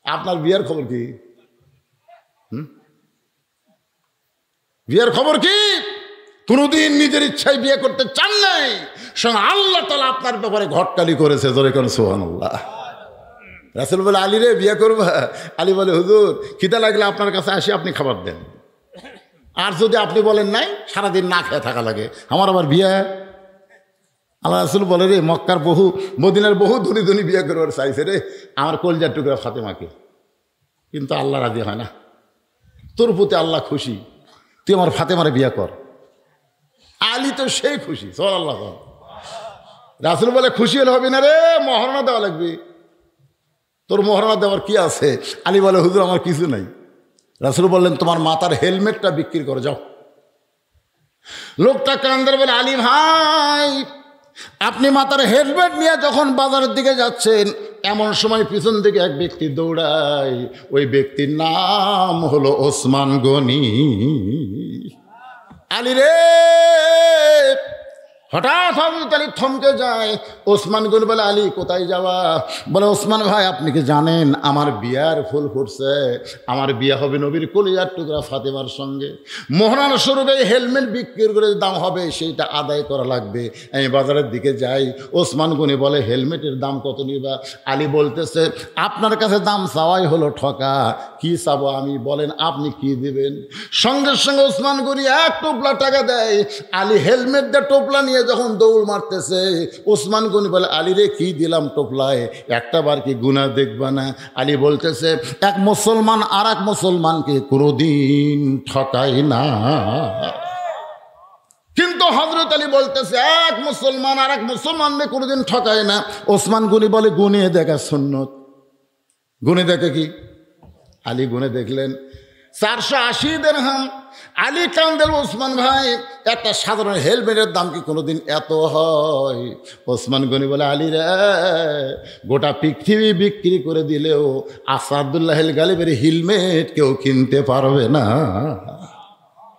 আপনার বিয়ের খবর কি? বিয়ের খবর কি? কোনদিন নিজের ইচ্ছায় বিয়ে করতে চান নাই, সঙ্গে আল্লাহ তাআলা আপনার ব্যাপারে ঘটকালি করেছে। জোরে কোন সুবহানাল্লাহ। রাসূল বলে, আলী রে বিয়ে করবা? আলী বলে, হুজুর খিদা লাগলে আপনার কাছে আসি, আপনি খাবার দেন, আর যদি আপনি বলেন নাই, সারাদিন না খেয়ে থাকা লাগে, আমার আবার বিয়ে? আল্লাহ রাসূল বলে, রে মক্কার বহু, মদিনার বহু ধনী ধনী বিয়ে করবার চাইছে রে, আমার কলজার টুকরা ফাতেমাকে, কিন্তু আল্লাহ রাজি হয় না। তোর প্রতি আল্লাহ খুশি, তুই আমার ফাতেমারে বিয়ে কর। আলী তো সেই খুশি, সাল্লাল্লাহু আলাইহি ওয়াসাল্লাম। রাসূল বলে, খুশি হলে হবে না রে, মহারণা দেওয়া লাগবে। তোর মহারণা দেওয়ার কি আছে? আলী বলে, হুজুর আমার কিছু নাই। রাসূল বললেন, তোমার মাথার হেলমেটটা বিক্রি করে যাও। লোকটা কান্দার বলে, আলী ভাই, আপনি মাথার হেলমেট নিয়ে যখন বাজারের দিকে যাচ্ছেন, এমন সময় পিছন দিকে এক ব্যক্তি দৌড়ায়, ওই ব্যক্তির নাম হলো ওসমান গনি। আলী রে, হঠাৎ হযরত আলী থমকে যায়। ওসমান গনি বলে, আলী কোথায় যাওয়া? বলে, ওসমান ভাই আপনি কি জানেন আমার বিয়ার ফুল ফুটছে, আমার বিয়ে হবে নবীর কলিজার টুকরা ফাতেমার সঙ্গে। মোহরানা স্বরূপে হেলমেট বিক্রি করে দাম হবে, সেইটা আদায় করা লাগবে, আমি বাজারের দিকে যাই। ওসমান গনি বলে, হেলমেটের দাম কত নিবা? আলী বলতেছে, আপনার কাছে দাম চাওয়াই হলো ঠকা, কি চাবো আমি, বলেন আপনি কি দিবেন? সঙ্গে সঙ্গে ওসমান গনি এক টোপলা টাকা দেয়। আলী হেলমেট দিয়ে টোপলা নিয়ে যখন দৌড় মারতেছে, ওসমান গনি বলে, আলী রে কি দিলাম টোপলায়, একটা বার কি গুনাহ দেখবা না? আলী বলতেছে, এক মুসলমান আর এক মুসলমানকে কোনোদিন ঠকায় না। কিন্তু হযরত আলী বলতেছে, এক মুসলমান আর এক মুসলমানকে কোনোদিন ঠকায় না। ওসমান গনি বলে, গুনে দেখা সুন্নত। গুনে দেখে কি? আলী গুনে দেখলেন 480 দিরহাম। আলী কান্দেল, ওসমান ভাই একটা সাধারণ হেলমেটের দাম কি কোনোদিন এত হয়? ওসমান গনি বলে, আলী রে, গোটা পৃথিবী বিক্রি করে দিলেও আসাদুল্লাহ গালিবের হেলমেট কেউ কিনতে পারবে না।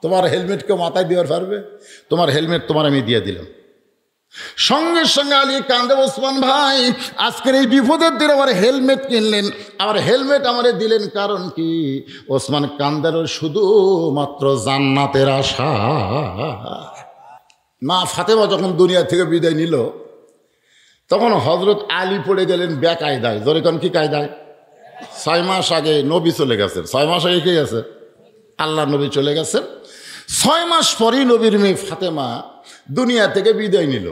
তোমার হেলমেট কেউ মাথায় দেওয়ার পারবে? তোমার হেলমেট তোমার আমি দিয়ে দিলাম। সঙ্গে সঙ্গে আলী কান্দে, ওসমান ভাই আজকের এই বিপদের দিন আমার হেলমেট কিনলেন, আমার হেলমেট আমারে দিলেন কারণ কি? ওসমান কান্দের শুধুমাত্র জান্নাতের আশা। মা ফাতেমা যখন দুনিয়া থেকে বিদায় নিল, তখন হযরত আলী পড়ে গেলেন বেকায়দায়। জোরে কোন কি কায়দায়? 6 মাস আগে নবী চলে গেছেন। 6 মাস আগে কে গেছে? আল্লাহ নবী চলে গেছেন। 6 মাস পরেই নবীর মেয়ে ফাতেমা দুনিয়া থেকে বিদায় নিল।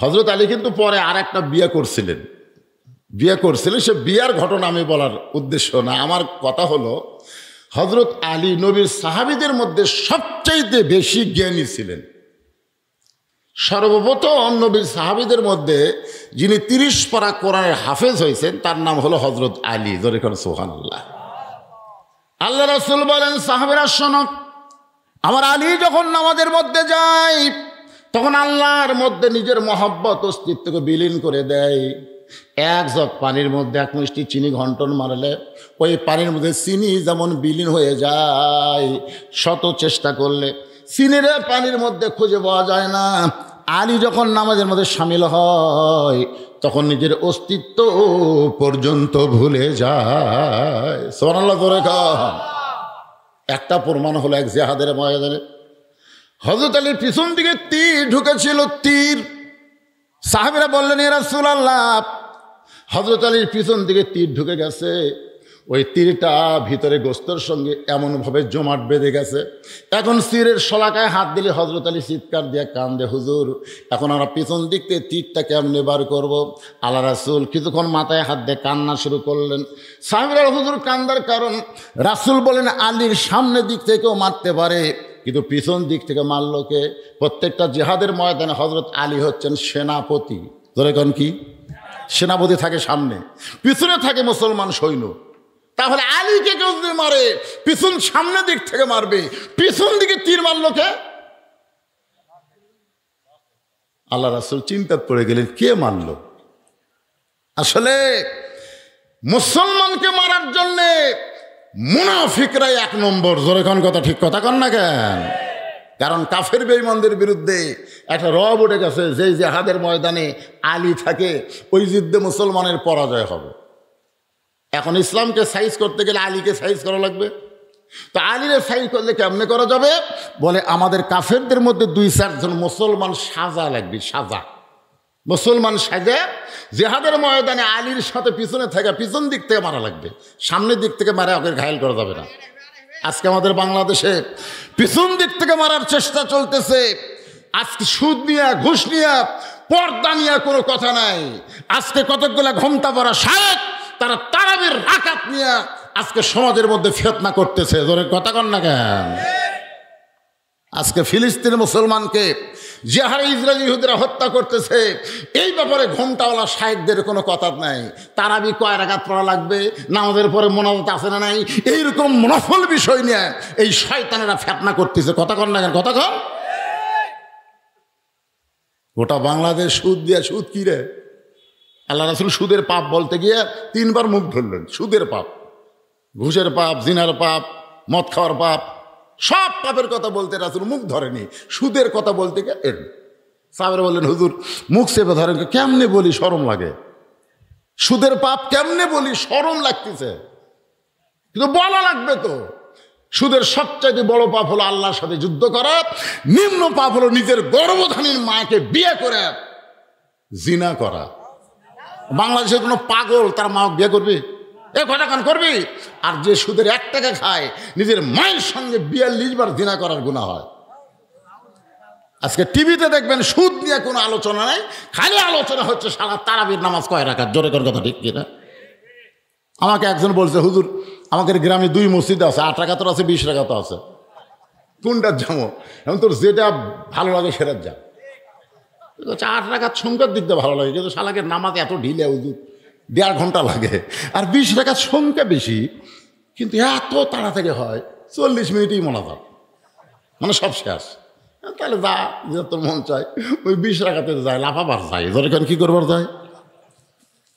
হযরত আলী কিন্তু পরে আর একটা বিয়ে করছিলেন। সে বিয়ার ঘটনা আমি বলার উদ্দেশ্য না, আমার কথা হলো হযরত আলী নবীর সাহাবীদের মধ্যে সবচাইতে বেশি জ্ঞানী ছিলেন। সর্বপ্রথম নবীর সাহাবীদের মধ্যে যিনি 30 পারা কোরআনের হাফেজ হয়েছেন, তার নাম হলো হযরত আলী। জোরে করে সুবহানাল্লাহ। আল্লাহ রাসূল বলেন, সাহাবীরা শোনো, আমার আলী যখন নামাজের মধ্যে যায়, তখন আল্লাহর মধ্যে নিজের মহব্বত অস্তিত্বকে বিলীন করে দেয়। এক জগ পানির মধ্যে 1 মুষ্টি চিনি ঘন্টন মারলে ওই পানির মধ্যে চিনি যেমন বিলীন হয়ে যায়, শত চেষ্টা করলে চিনির পানির মধ্যে খুঁজে পাওয়া যায় না। আলী যখন নামাজের মধ্যে শামিল হয়, তখন নিজের অস্তিত্ব পর্যন্ত ভুলে যায়। সুবহানাল্লাহ করে কন। একটা প্রমাণ হলো এক জিহাদের ময়দানে হযরত আলীর পিছন দিকে তীর ঢুকেছিল। তীর সাহাবীরা বললেন, ইয়া রাসূলুল্লাহ, হযরত আলীর পিছন দিকে তীর ঢুকে গেছে। ওই তীরটা ভিতরে গোস্তর সঙ্গে এমনভাবে জমাট বেঁধে গেছে, এখন তীরের শলাকায় হাত দিলে হযরত আলী চিৎকার দিয়ে কান্দে, হুজুর এখন আমরা পিছন দিক থেকে তীরটা কেমনে বার করব? আল্লাহ রাসূল কিছুক্ষণ মাথায় হাত দিয়ে কান্না শুরু করলেন। সাহাবীরা, হুজুর কান্দার কারণ? রাসূল বলেন, আলীর সামনের দিক থেকেও মারতে পারে, কিন্তু পিছন দিক থেকে মারলোকে। প্রত্যেকটা জিহাদের ময়দানে হযরত আলী হচ্ছেন সেনাপতি। ধরে কোন কি? সেনাপতি থাকে সামনে, পিছনে থাকে মুসলমান সৈন্য। তাহলে আলীকে কেউ যদি মারে, পিছন সামনের দিক থেকে মারবে, পিছন দিকে তীর মারলোকে। আল্লাহ রাসূল চিন্তা পড়ে গেলেন, কে মারল? আসলে মুসলমানকে মারার জন্যে মুনাফিকরাই 1 নম্বর। জোরে কোন কথা, ঠিক কথা কন না কেন? কারণ কাফের বেঈমানদের বিরুদ্ধে একটা রব উঠে গেছে, যেই জিহাদের ময়দানে আলী থাকে ওই যুদ্ধে মুসলমানের পরাজয় হবে। এখন ইসলামকে সাইজ করতে গেলে আলীকে সাইজ করা লাগবে। তো আলীরে সাইজ করলে কেমনে করা যাবে? বলে আমাদের কাফেরদের মধ্যে 2-4 জন মুসলমান সাজা লাগবে, সাজা মুসলমান সাজে জিহাদের ময়দানে আলীর সাথে পিছনে থেকে পিছন দিক থেকে মারা লাগবে, সামনের দিক থেকে মারা ওকে ঘায়েল করা যাবে না। আজকে আমাদের বাংলাদেশে পিছন দিক থেকে মারার চেষ্টা চলতেছে। আজকে সুদ নিয়ে, ঘুষ নিয়ে, পর্দা নিয়ে কোনো কথা নাই। আজকে কতকগুলা ঘোমটা পরা শায়েখ তারা তারাবির রাকাত নিয়ে আজকে সমাজের মধ্যে ফিতনা করতেছে। জোরে কথা কন না কেন? আজকে ফিলিস্তিন মুসলমানকে যে হারে ইসরায়েলি ইহুদিরা হত্যা করতেছে, এই ব্যাপারে ঘোমটাওয়ালা শায়েখদের কোনো কথা নাই। তারাবি কয় রাকাত পড়া লাগবে, নামাজের পরে মোনাজাত আছে না নাই, এইরকম নফল বিষয় নিয়ে এই শয়তানেরা ফিতনা করতেছে। কথা কন না কেন? কথা কন। গোটা বাংলাদেশ সুদ দিয়া, সুদ কি রে? আল্লাহ রাসূল সুদের পাপ বলতে গিয়ে 3 বার মুখ ধরলেন। সুদের পাপ, ঘুষের পাপ, জিনার পাপ, মদ খাওয়ার পাপ, সব পাপের কথা বলতে রাসূল মুখ ধরেনি। সুদের কথা বলতে গিয়ে সাহাবারা বললেন, হুজুর মুখ চেপে ধরেন। কেমনে বলি, শরম লাগে। সুদের পাপ কেমনে বলি, শরম লাগতেছে, কিন্তু বলা লাগবে তো। সুদের সবচাইতে বড় পাপ হলো আল্লাহর সাথে যুদ্ধ করা, নিম্ন পাপ হলো নিজের গর্ভধারীর মাকে বিয়ে করে জিনা করা। বাংলাদেশের কোনো পাগল তার মা বিয়ে করবে? এ কটা কান করবি? আর যে সুদের 1 টাকা খায়, নিজের মায়ের সঙ্গে 42 বার জিনা করার গুনাহ হয়। আজকে টিভিতে দেখবেন সুদ নিয়ে কোনো আলোচনা নাই, খালি আলোচনা হচ্ছে সারা তারাবির নামাজ কয় রাকাত। জোরে কর কথা, ঠিক কিনা? আমাকে একজন বলছে, হুজুর আমাদের গ্রামে 2 মসজিদ আছে, 8 রাকাতও আছে, 20 রাকাতও আছে, কোনটার যাবো? এখন তোর যেটা ভালো লাগে সেটার যা। 8 রাকাত সংখ্যার দিক দিয়ে ভালো লাগে, কিন্তু শালাকে নামাজ এত ঢিলে, হুজুর 1.5 ঘন্টা লাগে। আর 20 রাকাত সংখ্যা বেশি, কিন্তু এত তাড়াতাড়ি হয়, 40 মিনিটেই মোনাজাত, মানে সব শেষ। তাহলে যা, যে তোর মন চায় ওই 20 রাকাতে যায়, লাফাবার যায়। ধরে কেন কি করবার যায়?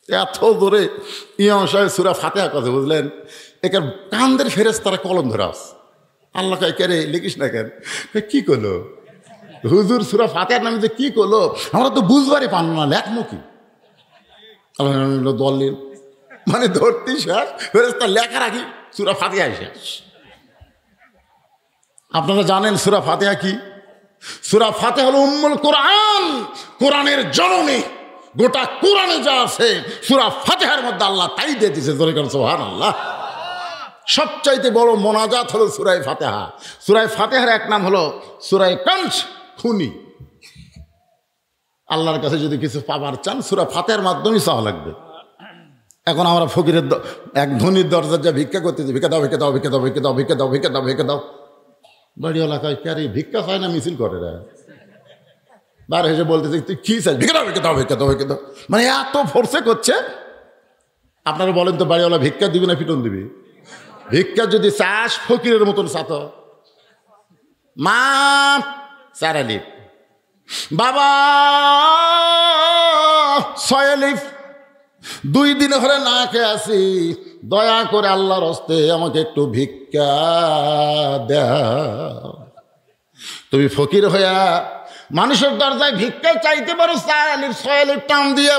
এত ধরে ইমাম সাহেব সূরা ফাতিহা কথা বুঝলেন, এখানে কান্দের ফেরেশতারা কলম ধরে আস। আল্লাহ কয়, কে রে লিখিস না কেন? কি করলো হুজুর? সূরা ফাতিহার নামে যে কি করলো আমরা তো বুঝবারই পারল না, লেখমো কি? আল্লাহ দলিল মানে ধরতেই শেষ, ফেরেশতা লেখা রাখি সূরা ফাতিহা শেষ। আপনারা জানেন সূরা ফাতিহা কি? সূরা ফাতিহা হলো উম্মুল কোরআন, কোরআনের জননী। গোটা কোরআনে যা আছে সূরা ফাতিহার মধ্যে আল্লাহ তাই দিয়ে দিয়েছে। সুবহানাল্লাহ। সবচাইতে বড় মোনাজাত হলো সূরা ফাতিহা। সূরা ফাতিহার এক নাম হলো সূরা কানজ, খুনি। আল্লাহর কাছে যদি কিছু পাবার চান সূরা ফাতিহার মাধ্যমেই চাওয়া লাগবে। এখন আমরা ফকিরের এক ধনীর দরজা যা ভিক্ষা করতেছি, ভিক্ষা দাও, ভিক্ষা দাও, ভিক্ষা দাও, ভিক্ষা দাও, ভিক্ষা দাও, ভিক্ষা দাও, ভিক্ষা দাও। বাড়িওয়ালা কয়, কে রে ভিক্ষা চায় না মিছিল করে রে? বার হেসে বলতেছে, তুই কি চাই? ভিক্ষা দাও, ভিক্ষা দাও, ভিক্ষা দাও, ভিক্ষা দাও। মানে এত ফোর্সে করছে। আপনারা বলেন তো, বাড়িওয়ালা ভিক্ষা দিবি না পিটন দিবি? ভিক্ষা যদি চাস ফকিরের মতন চাত। মা চারালিফ, বাবা 6 আলিফ, 2 দিন হলে না খেয়ে আসি, দয়া করে আল্লাহর হস্তে আমাকে একটু ভিক্ষা দাও। তুমি ফকির হইয়া মানুষের দরজায় ভিক্ষা চাইতে পারো 4 আলিফ 6 আলিফ টান দিয়ে,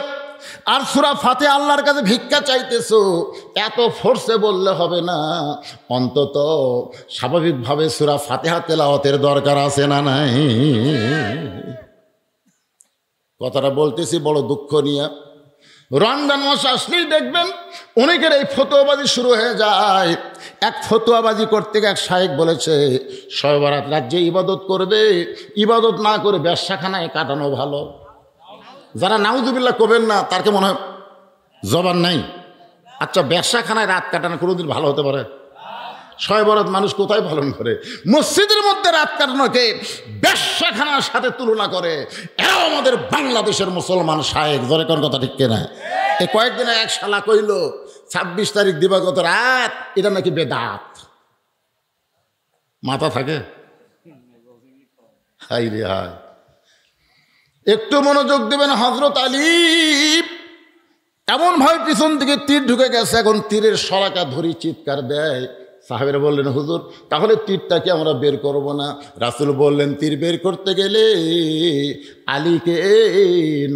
আর সূরা ফাতিহা আল্লাহর কাছে ভিক্ষা চাইতেছো, এত ফোর্সে বললে হবে না। অন্তত স্বাভাবিকভাবে সূরা ফাতিহা তেলাওয়াতের দরকার আছে না নাই? কথাটা বলতেছি বড় দুঃখ নিয়ে। রমজান মাস আসলেই দেখবেন অনেকের এই ফতোয়াবাজি শুরু হয়ে যায়। এক ফতোয়াবাজি করতে গিয়ে এক শায়েখ বলেছে, শবে বরাত রাজ্যে ইবাদত করবে, ইবাদত না করে ব্যবসাখানায় কাটানো ভালো। যারা নাউজুবিল্লাহ করবেন না, তার কি মনে হয় জবান নাই? আচ্ছা, ব্যবসাখানায় রাত কাটানো কোনোদিন ভালো হতে পারে? শবে বরাত মানুষ কোথায় পালন করে? মসজিদের মধ্যে রাত কাটানোকে ব্যবসাখানার সাথে তুলনা করে। এরাও আমাদের বাংলাদেশের মুসলমান শায়েখ। জোরে কোন কথা, ঠিক কিনা? এই কয়েকদিনে এক শালা কইল 26 তারিখ দিবাগত রাত এটা নাকি বেদাত। মাথা থাকে? হাই রে হাই। একটু মনোযোগ দেবেন। হযরত আলী এমন ভাবে পিছন থেকে তীর ঢুকে গেছে, এখন তীরের শলাকা ধরি চিৎকার দেয়, সাহাবেরা বললেন, হুজুর তাহলে তীরটাকে আমরা বের করব না? রাসূল বললেন, তীর বের করতে গেলে আলীকে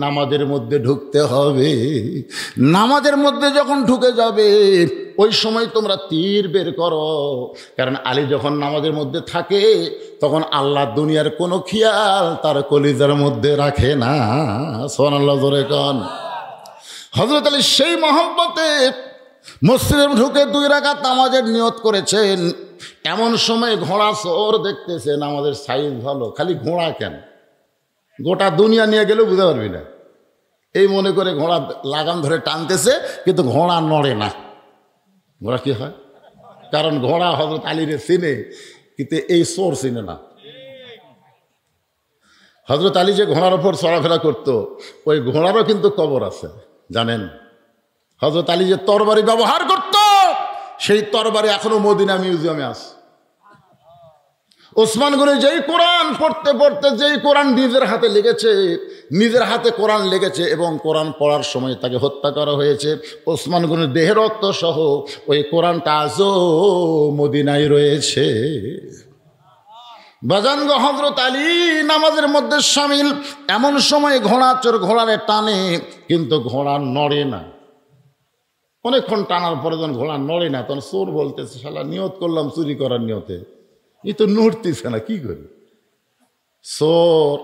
নামাজের মধ্যে ঢুকতে হবে। নামাজের মধ্যে যখন ঢুকে যাবে ওই সময় তোমরা তীর বের করো, কারণ আলী যখন নামাজের মধ্যে থাকে তখন আল্লাহ দুনিয়ার কোনো খেয়াল তার কলিজার মধ্যে রাখে না। সুবহানাল্লাহ, জোরে কোন। হযরত আলী সেই মহব্বতে মসজিদে ঢুকে 2 রাকাত নামাজের নিয়ত করেছেন। এমন সময় ঘোড়া চোর দেখতেছেন, আমাদের সাইজ ভালো, খালি ঘোড়া কেন, গোটা দুনিয়া নিয়ে গেলেও বুঝতে পারবি না, এই মনে করে ঘোড়া লাগাম ধরে টানতেছে, কিন্তু ঘোড়া নড়ে না। ঘোড়া কি হয়? কারণ ঘোড়া হযরত আলীরে চিনে, কিন্তু এই চোর চিনে না। হযরত আলী যে ঘোড়ার ওপর চলাফেরা করতো, ওই ঘোড়ারও কিন্তু কবর আছে জানেন। হযরত আলী যে তরবারি ব্যবহার করত, সেই তরবারি এখনো মদিনা মিউজিয়ামে আছে। ওসমান গনি যেই কোরআন পড়তে পড়তে যেই কোরআন নিজের হাতে লেগেছে, নিজের হাতে কোরআন লেগেছে এবং কোরআন পড়ার সময় তাকে হত্যা করা হয়েছে, ওসমান গনির দেহের রক্ত সহ ওই কোরআনটা আজও মদিনায় রয়েছে। বাজানগো, হযরত আলী নামাজের মধ্যে শামিল। এমন সময় ঘোড়া চোর ঘোড়ারে টানে, কিন্তু ঘোড়া নড়ে না। অনেকক্ষণ টানার পরে যখন ঘোড়া নড়ে না, তখন চোর বলতেছে, শালা নিয়ত করলাম চুরি করার নিয়তে, এই তো নড়তেছে না, কি করি? চোর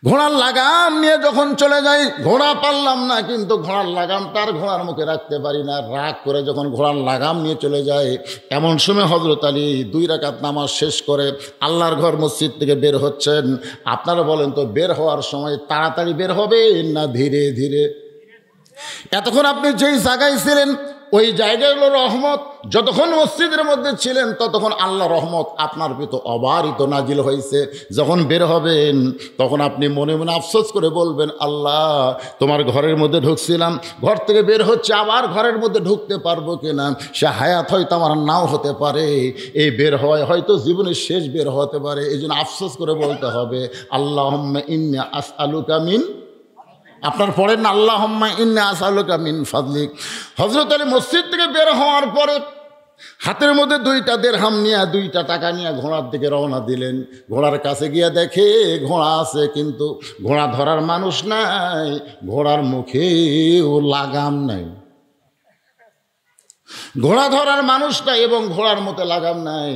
ঘোড়ার লাগাম নিয়ে যখন চলে যায়, ঘোড়া পারলাম না, কিন্তু ঘোড়ার লাগাম তার ঘোড়ার মুখে রাখতে পারি না। রাগ করে যখন ঘোড়ার লাগাম নিয়ে চলে যায়, এমন সময় হযরত আলী 2 রাকাত নামাজ শেষ করে আল্লাহর ঘর মসজিদ থেকে বের হচ্ছেন। আপনারা বলেন তো, বের হওয়ার সময় তাড়াতাড়ি বের হবে না ধীরে ধীরে? এতক্ষণ আপনি যেই জায়গায় ছিলেন ওই জায়গায় হলো রহমত। যতক্ষণ মসজিদের মধ্যে ছিলেন ততক্ষণ আল্লাহ রহমত আপনার ভিতর অবারিত নাজিল হয়েছে। যখন বের হবেন তখন আপনি মনে মনে আফসোস করে বলবেন, আল্লাহ তোমার ঘরের মধ্যে ঢুকছিলাম, ঘর থেকে বের হচ্ছে, আবার ঘরের মধ্যে ঢুকতে পারবো কিনা? সে হায়াত হয়তো আমার নাও হতে পারে, এই বের হওয়ায় হয়তো জীবনের শেষ বের হতে পারে। এই জন্য আফসোস করে বলতে হবে, আল্লাহুম্মা ইন্নী আসআলুকা মিন, আপনার পড়েন না, আল্লাহুম্মা ইন্নী আসআলুকা মিন ফাদলিক। হযরত আলী মসজিদ থেকে বের হওয়ার পরে হাতের মধ্যে 2টা দিরহাম নিয়ে, 2টা টাকা নিয়ে ঘোড়ার দিকে রওনা দিলেন। ঘোড়ার কাছে গিয়ে দেখে ঘোড়া আছে, কিন্তু ঘোড়া ধরার মানুষ নাই, ঘোড়ার মুখেও লাগাম নাই। ঘোড়া ধরার মানুষ নাই এবং ঘোড়ার মতো লাগাম নাই।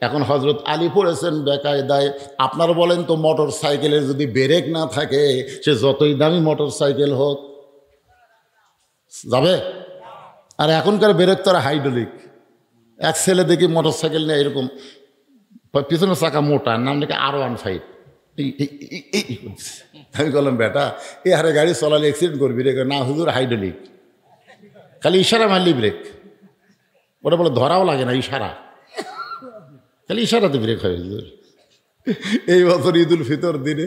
এখন হযরত আলী পড়েছেন বেকায়দায়। আপনারা বলেন তো, মোটর সাইকেলের যদি ব্রেক না থাকে, সে যতই দামি মোটর সাইকেল হোক যাবে? আর এখনকার ব্রেক তো হাইড্রোলিক। এক ছেলে দেখি মোটর সাইকেল নিয়ে এরকম, পিছনের চাকা মোটা, নাম নাকি R15। আমি বললাম, বেটা এই হারে গাড়ি চলালে অ্যাক্সিডেন্ট করবি রে? না হুজুর, হাইড্রোলিক, খালি ইশারা মারলি ব্রেক। ওটা বলে ধরাও লাগে না, ইশারা, খালি ইশারাতে ব্রেক হয়। এই বছর ঈদুল ফিতর দিনে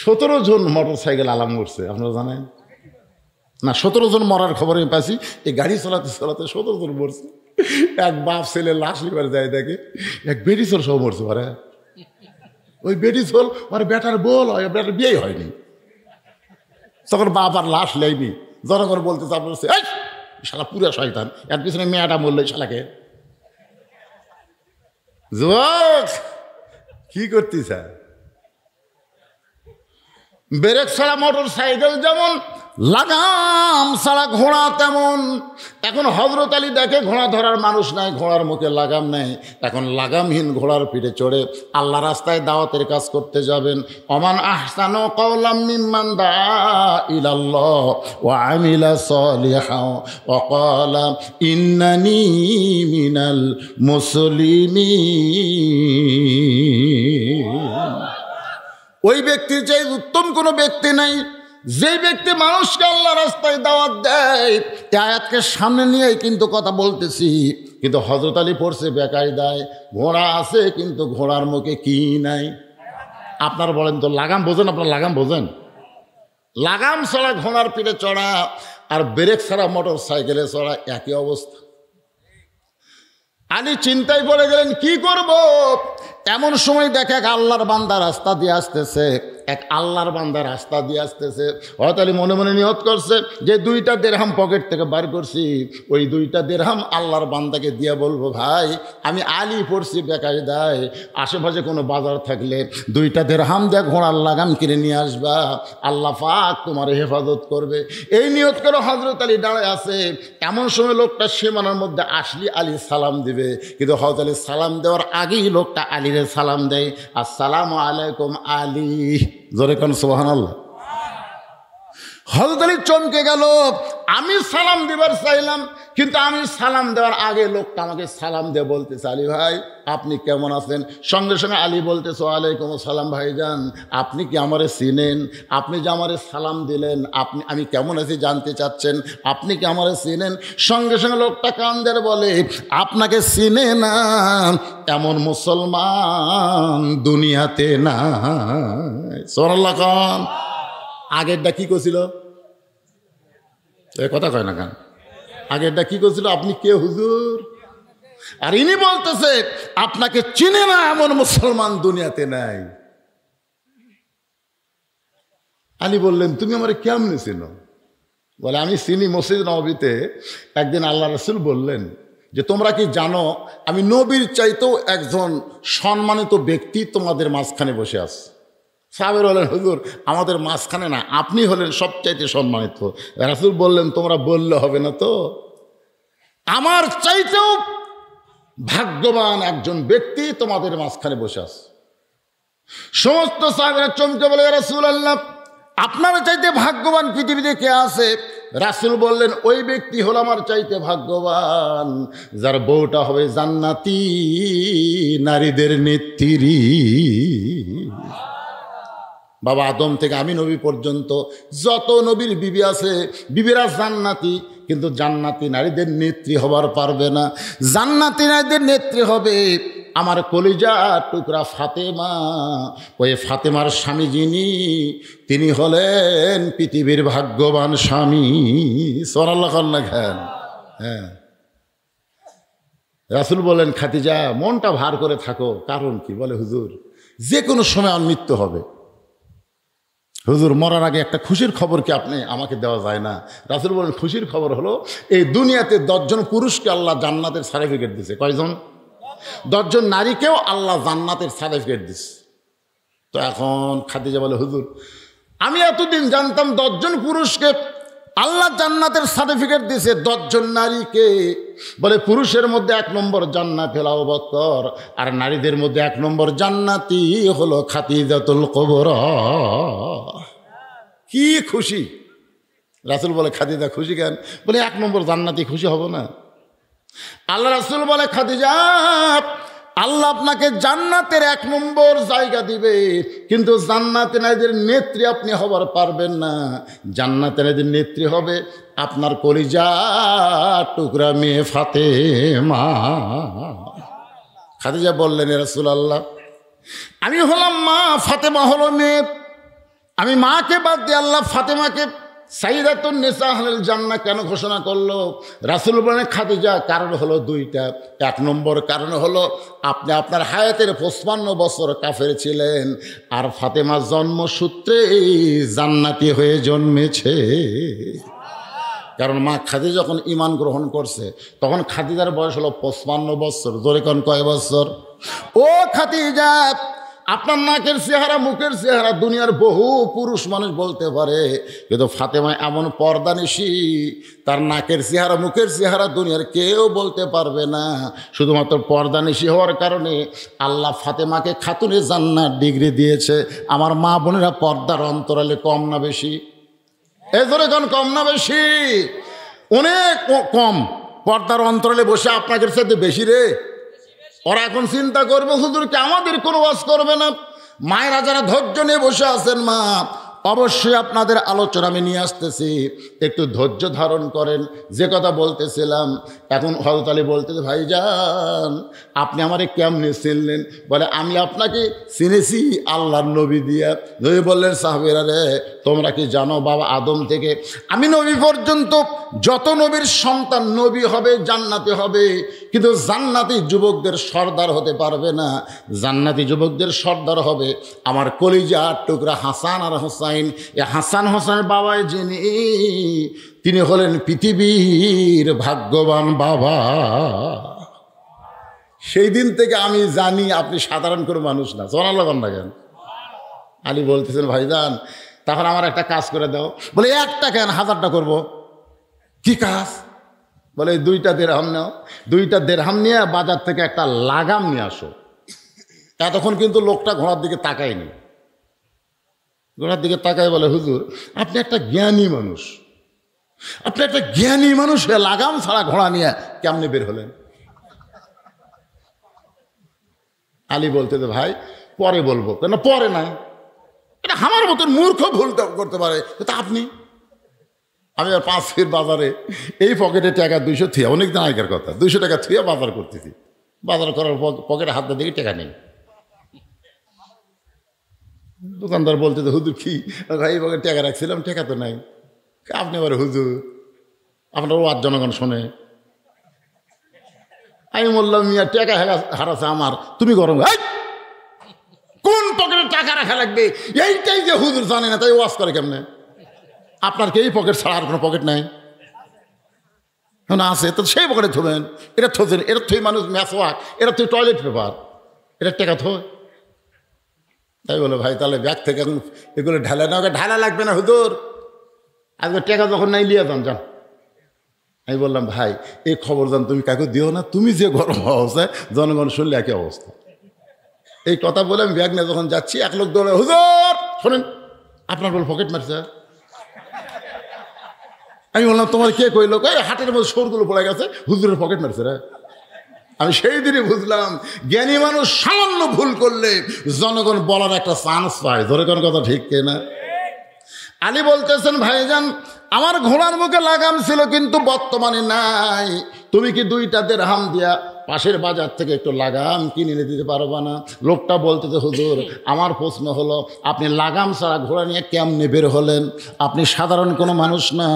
17 জন মোটর সাইকেল আলাম করছে, আপনারা জানেন না? 17 জন মরার খবর আমি পাইছি। এই গাড়ি চালাতে চালাতে 17 জন মরছে। এক বাপ ছেলে লাশ লিবার যায়, দেখে এক বেটি চোর সব মরছে। পারে ওই বেটি চোর মানে বেটার বল হয়, বেটার বিয়ে হয়নি, তখন বাপ আর লাশ লেয়নি। জনগণ বলতে চাপছে, এই শালা পুরা শয়তান, এর পিছনে মেয়েটা মরলে শালাকে। যুবক কি করতিস? ব্রেক ছাড়া মোটর সাইকেল যেমন, লাগাম ছাড়া ঘোড়া তেমন। এখন হযরত আলী দেখে ঘোড়া ধরার মানুষ নাই, ঘোড়ার মুখে লাগাম নাই। এখন লাগামহীন ঘোড়ার পিঠে চড়ে আল্লাহ রাস্তায় দাওয়াতের কাজ করতে যাবেন। ওমান আহসানু কাওলাম মিম্মান দাআ ইলাল্লাহ ওয়া আমিলা সালিহান ওয়া ক্বালা ইন্নানী মিনাল মুসলিমিন। ওই ব্যক্তির চাই উত্তম কোনো ব্যক্তি নাই, যে ব্যক্তি মানুষকে আল্লাহ রাস্তায় দাওয়াত দেয়। এই আয়াতকে সামনে নিয়েই কিন্তু কথা বলতেছি। কিন্তু হযরত আলী পড়ছে বেকায়দায়, ঘোড়া আছে কিন্তু ঘোড়ার মুখে কি নাই? আপনারা বলেন তো, লাগাম বোঝেন? আপনারা লাগাম বোঝেন? লাগাম ছাড়া ঘোড়ার পিঠে চড়া আর ব্রেক ছাড়া মোটর সাইকেলে চড়া একই অবস্থা। আলী চিন্তায় পড়ে গেলেন, কি করব? এমন সময় দেখে এক আল্লাহর বান্দা রাস্তা দিয়ে আসতেছে, এক আল্লাহর বান্দা রাস্তা দিয়ে আসতেছে। হযরত আলী মনে মনে নিয়ত করছে যে 2টা দিরহাম পকেট থেকে বার করছি, ওই 2টা দিরহাম আল্লাহর বান্দাকে দিয়ে বলবো, ভাই আমি আলী পড়ছি বেকায়দায়, আশেপাশে কোনো বাজার থাকলে 2টা দিরহাম দিয়ে ঘোড়ার লাগাম কিনে নিয়ে আসবা, আল্লাহ পাক তোমার হেফাজত করবে। এই নিয়ত করে হযরত আলী দাঁড়ায় আছে। এমন সময় লোকটা সীমানার মধ্যে আসলি আলী সালাম দিবে, কিন্তু হযরত আলী সালাম দেওয়ার আগেই লোকটা আলীরে সালাম দেয়, আসসালামু আলাইকুম আলী। জোরে কোন সুবহানাল্লাহ। হযরত আলী চমকে গেল। আমি সালাম দিবার চাইলাম, কিন্তু আমি সালাম দেওয়ার আগে লোকটা আমাকে সালাম দিয়ে বলতেছে, আলী ভাই আপনি কেমন আছেন? সঙ্গে সঙ্গে আলী বলতেছে, ওয়ালাইকুম আসসালাম ভাইজান, আপনি কি আমারে চিনেন? আপনি যে আমারে সালাম দিলেন, আমি কেমন আছি জানতে চাচ্ছেন, আপনি কি আমারে চিনেন? সঙ্গে সঙ্গে লোকটা কান্দের বলে, আপনাকে চিনে না এমন মুসলমান দুনিয়াতে না। সুবহানাল্লাহ খান। আগেরটা কি করছিল? কথা কয় না কেন? আগেরটা কি করছিল? আপনি কে হুজুর? আর ইনি বলতেছে আপনাকে চিনে না এমন মুসলমান দুনিয়াতে নাই। আলী বললেন, তুমি আমার কেমনে চিনো? বলে, আমি চিনি, মসজিদ নববীতে একদিন আল্লাহ রাসূল বললেন যে তোমরা কি জানো আমি নবীর চাইতেও একজন সম্মানিত ব্যক্তি তোমাদের মাঝখানে বসে আছে। সাহাবেরা বললেন, হুজুর আমাদের মাঝখানে না, আপনি হলেন সবচাইতে সম্মানিত। রাসূল বললেন, তোমরা বললে হবে না তো, আমার চাইতেও ভাগ্যবান একজন ব্যক্তি তোমাদের মাঝখানে বসে আছে। সমস্ত সাহাবেরা চমকে বলে, ইয়া রাসূলুল্লাহ আপনার চাইতে ভাগ্যবান পৃথিবীতে কে আছে? রাসূল বললেন, ওই ব্যক্তি হলো আমার চাইতে ভাগ্যবান যার বউটা হবে জান্নাতি নারীদের নেত্রী। বাবা আদম থেকে আমি নবী পর্যন্ত যত নবীর বিবি আছে, বিবিরা জান্নাতি, কিন্তু জান্নাতি নারীদের নেত্রী হবার পারবে না। জান্নাতি নারীদের নেত্রী হবে আমার কলিজা টুকরা ফাতেমা। ওই ফাতেমার স্বামী যিনি, তিনি হলেন পৃথিবীর ভাগ্যবান স্বামী। সুবহানাল্লাহ খান। হ্যাঁ, রাসূল বলেন, খাদিজা মনটা ভার করে থাকো। কারণ কি? বলে, হুজুর যে কোনো সময় আমার মৃত্যু হবে। হুজুর মরার আগে একটা খুশির খবর কি আপনি আমাকে দেওয়া যায় না? রাসূল বলেন, খুশির খবর হলো এই দুনিয়াতে 10 জন পুরুষকে আল্লাহ জান্নাতের সার্টিফিকেট দিয়েছে। কয়জন? 10 জন নারীকেও আল্লাহ জান্নাতের সার্টিফিকেট দিচ্ছে। তো এখন খাদিজা বলে, হুজুর আমি এতদিন জানতাম 10 জন পুরুষকে আল্লাহ জান্নাতের সার্টিফিকেট দিয়েছে, 10 জন নারীকে। বলে, পুরুষের মধ্যে 1 নম্বর জান্নাত হলো আবু বকর, আর নারীদের মধ্যে 1 নম্বর জান্নাতি হলো খাদিজাতুল কুবরা। কি খুশি! রাসূল বলে, খাদিজা খুশি কেন? বলে, 1 নম্বর জান্নাতি খুশি হব না? আল্লাহ রাসূল বলে, খাদিজা আল্লাহ আপনাকে জান্নাতের 1 নম্বর জায়গা দিবে, কিন্তু জান্নাতে নারীদের নেত্রী আপনি হবার পারবেন না। জান্নাতে নারীদের নেত্রী হবে আপনার কলিজা টুকরা মেয়ে ফাতেমা। খাদিজা বললেন, ইয়া রাসূলুল্লাহ আমি হলাম মা, ফাতেমা হলো মেয়ে, আমি মাকে বাদ দিয়ে আল্লাহ ফাতেমাকে সাইয়্যিদাতুন নিসা আহলিল জান্নাহ কেন ঘোষণা করলো? রাসূল বলেন, খাদিজা কারণ হলো 2টা। 1 নম্বর কারণ হলো আপনি আপনার হায়াতের 55 বছর কাফের ছিলেন, আর ফাতেমা জন্মসূত্রে জান্নাতি হয়ে জন্মেছে। কারণ মা খাদিজা যখন ঈমান গ্রহণ করছে তখন খাদিজার বয়স হলো 55 বছর। জোরে কোন কয় বছর? ও খাদিজা, আপনার নাকের চেহারা, মুখের চেহারা দুনিয়ার বহু পুরুষ মানুষ বলতে পারে, কিন্তু ফাতেমা এমন পর্দানিশী, তার নাকের চেহারা, মুখের চেহারা দুনিয়ার কেউ বলতে পারবে না। শুধুমাত্র পর্দানিশী হওয়ার কারণে আল্লাহ ফাতেমাকে খাতুনে জান্নাত ডিগ্রি দিয়েছে। আমার মা বোনেরা পর্দার অন্তরালে কম না বেশি? এ ধরে কম না বেশি? অনেক কম। পর্দার অন্তরালে বসে আপনাদের সাথে বেশি রে। ওরা এখন চিন্তা করবে, হুজুর কি আমাদের কোনো ওয়াজ করবে না? মায়েরা যারা ধৈর্য নিয়ে বসে আছেন, মা অবশ্যই আপনাদের আলোচনা আমি নিয়ে আসতেছি, একটু ধৈর্য ধারণ করেন। যে কথা বলতেছিলাম, এখন হযরত আলী বলতেছে, ভাইজান আপনি আমারে কেমনে চিনলেন? বলে, আমি আপনাকে চিনেছি আল্লাহর নবী দিয়া। নবী বললেন, সাহাবীরা রে, তোমরা কি জানো বাবা আদম থেকে আমি নবী পর্যন্ত যত নবীর সন্তান নবী হবে, জান্নাতি হবে, কিন্তু জান্নাতি যুবকদের সর্দার হতে পারবে না। জান্নাতি যুবকদের সর্দার হবে আমার কলিজার টুকরা হাসান আর হোসাইন। এ হাসান হোসেনের বাবাই যিনি, তিনি হলেন পৃথিবীর ভাগ্যবান বাবা। সেই দিন থেকে আমি জানি আপনি সাধারণ কোনো মানুষ না। সোনাল্লাহ কেন? আলী বলতেছেন, ভাইজান তখন আমার একটা কাজ করে দাও। বলে, একটা কেন, 1000টা করবো। কি কাজ? বলে, 2টা দেড়হাম নাও, 2টা দেড়হাম নিয়ে বাজার থেকে একটা লাগাম নিয়ে আসো। এতক্ষণ কিন্তু লোকটা ঘোড়ার দিকে তাকায়নি। ঘোড়ার দিকে তাকায় বলে, হুজুর আপনি একটা জ্ঞানী মানুষ, আপনি একটা জ্ঞানী মানুষ হয়ে লাগাম ছাড়া ঘোড়া নিয়ে কেমনে বের হলেন? আলী বলতে, ভাই পরে বলবো। কেন পরে না? এটা আমার মতন মূর্খ ভুল করতে পারে, তা আপনি? আমি আর 5 ফিট বাজারে এই পকেটে টাকা 200 থুয়ে, অনেকদিন আগের কথা, 200 টাকা থুয়ে বাজার করতেছি। বাজার করার পকেটে হাত দিকে টাকা নেই। দোকানদার বলতে, হুজুর কি ভাই পকেটে টাকা রাখছিলাম, টাকা তো নাই। আপনি আবার হুজুর, আপনার ওয়াজ জনগণ শোনে। আমি বললাম, মিয়া টাকা হারাছে আমার, তুমি গরম কোন পকেটে টাকা রাখা লাগবে এইটাই যে হুজুর জানে না, তাই ওয়াজ করে কেমনে? আপনার কি এই পকেট ছাড়া আর কোনো পকেট নাই? না আছে তো সেই পকেটে থবেন। এটা থোছেন, এটা থুই মানুষ ম্যাসওয়াক, এটা থুই টয়লেট পেপার, এটা টাকা থয়। তাই বলো, ভাই তাহলে ব্যাগ থেকে এখন এগুলো ঢালা না, ওকে ঢালা লাগবে না হুজুর, আজকে টাকা যখন নাই লিয়ে যান। আমি বললাম, ভাই এই খবর জান তুমি কাকে দিও না, তুমি যে গরম অবস্থায় জনগণ শুনলে একই অবস্থা। এই কথা বলে আমি ব্যাগ নিয়ে যখন যাচ্ছি, এক লোক দৌড়ে, হুজুর শোনেন আপনার বল পকেট মারছে। আমি বললাম, তোমার কে কইলো? হাটের মধ্যে সরগুলো পড়ে গেছে, হুজুরের পকেট মারছে রে। আমি সেই দিনই বুঝলাম, জ্ঞানী মানুষ সামান্য ভুল করলে জনগণ বলার একটা চান্স পায়। ধরে কোন কথা ঠিক কিনা? আলী বলতেছেন, ভাইজান আমার ঘোড়ার মুখে লাগাম ছিল, কিন্তু বর্তমানে নাই। তুমি কি 2টা দেড়হাম দিয়া পাশের বাজার থেকে একটু লাগাম কিনে এনে দিতে পারবা না? লোকটা বলতেছে, হুজুর আমার প্রশ্ন হলো, আপনি লাগাম ছাড়া ঘোড়া নিয়ে কেমনে বের হলেন? আপনি সাধারণ কোনো মানুষ না।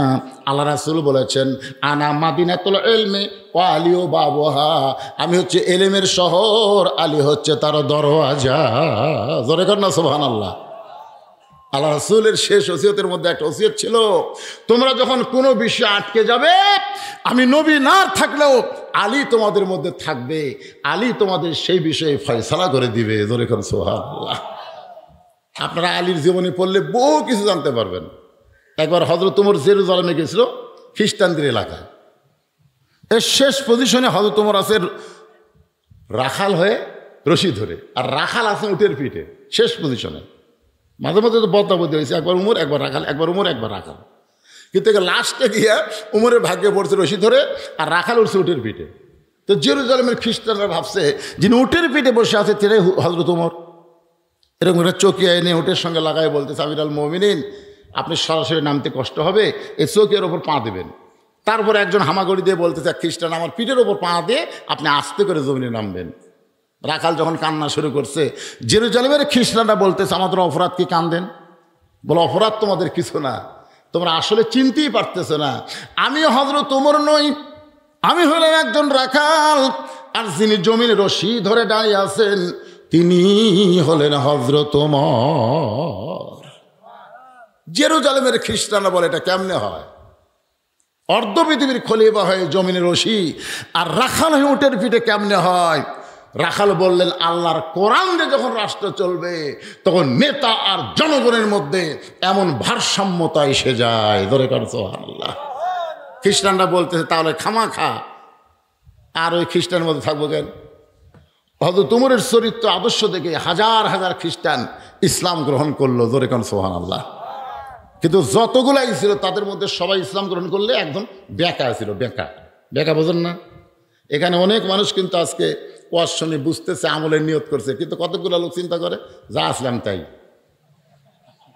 আল্লাহ রাসূল বলেছেন, আনা মাদিনাতুল ইলমি ওয়া আলিও বাবুহা, আমি হচ্ছে এলেমের শহর, আলী হচ্ছে তার দরওয়াজা। জোরে কর না সুবহানাল্লাহ। আল্লাহ রাসূলের শেষ ওসিয়তের মধ্যে একটা ওসিয়ত ছিল, তোমরা যখন কোনো বিষয়ে আটকে যাবে, আমি নবী না থাকলেও আলী তোমাদের মধ্যে থাকবে, আলী তোমাদের সেই বিষয়ে ফয়সালা করে দিবে। জোরে কোন সুবহানাল্লাহ। আপনারা আলীর জীবনী পড়লে বহু কিছু জানতে পারবেন। একবার হযরত ওমর জেরুজালেমে গেছিল, খ্রিস্টানদের এলাকায়। এর শেষ পজিশনে হযরত ওমর আছে রাখাল হয়ে রশি ধরে, আর রাখাল আছে উটের পিঠে, শেষ পজিশনে। মাঝে মাঝে তো বদলাবদলি হয়েছে, একবার উমর একবার রাখাল, একবার উমর একবার রাখাল, কিন্তু লাস্টে গিয়ে উমরের ভাগ্যে পড়ছে রশি ধরে, আর রাখাল উঠছে উটের পিঠে। তো জেরুজালেমের খ্রিস্টানরা ভাবছে, যিনি উটের পিঠে বসে আছে তিনি হযরত ওমর। এরকম একটা চকিয়া এনে উটের সঙ্গে লাগায় বলতেছে, আমিরুল মুমিনিন আপনি সরাসরি নামতে কষ্ট হবে, এই চকিয়ার ওপর পা দেবেন। তারপরে একজন হামাগুড়ি দিয়ে বলতেছে, খ্রিস্টান আমার পিঠের ওপর পা দিয়ে আপনি আস্তে করে জমিনে নামবেন। রাখাল যখন কান্না শুরু করছে, জেরুজালেমের খ্রিস্টানরা বলতেছে, আমাদের অপরাধ কি কান্দেন? বলে, অপরাধ তোমাদের কিছু না, তোমরা আসলে চিনতেই পারতেছো না, আমি হযরত ওমর নই, আমি হলাম একজন রাখাল, আর যিনি জমিনে রশি ধরে দাঁড়িয়ে আছেন তিনি হলেন হযরত ওমর। জেরুজালেমের খ্রিস্টানরা বলে, এটা কেমনে হয়? অর্ধ পৃথিবীর খলিফা হয়ে জমিনে রশি আর রাখাল হয়ে উটের পিঠে কেমনে হয়? রাখাল বললেন, আল্লাহর কোরআন দিয়ে যখন রাষ্ট্র চলবে তখন নেতা আর জনগণের মধ্যে এমন ভারসাম্যতা এসে যায়। ধরে কর সুবহানাল্লাহ। খ্রিস্টানরা বলতেছে, তাহলে খামাখা আর ওই খ্রিস্টানের মধ্যে থাকবো কেন? হযরত ওমরের চরিত্র আদর্শ দেখে হাজার হাজার খ্রিস্টান ইসলাম গ্রহণ করলো। ধরে কর সুবহানাল্লাহ। কিন্তু যতগুলাই ছিল তাদের মধ্যে সবাই ইসলাম গ্রহণ করলে একদম বেকা ছিল। বেকা বেকা বোঝেন না? এখানে অনেক মানুষ কিন্তু আজকে ওয়াজ শুনে বুঝতেছে, আমলের নিয়ত করছে, কিন্তু কতগুলো লোক চিন্তা করে যা আসলাম তাই।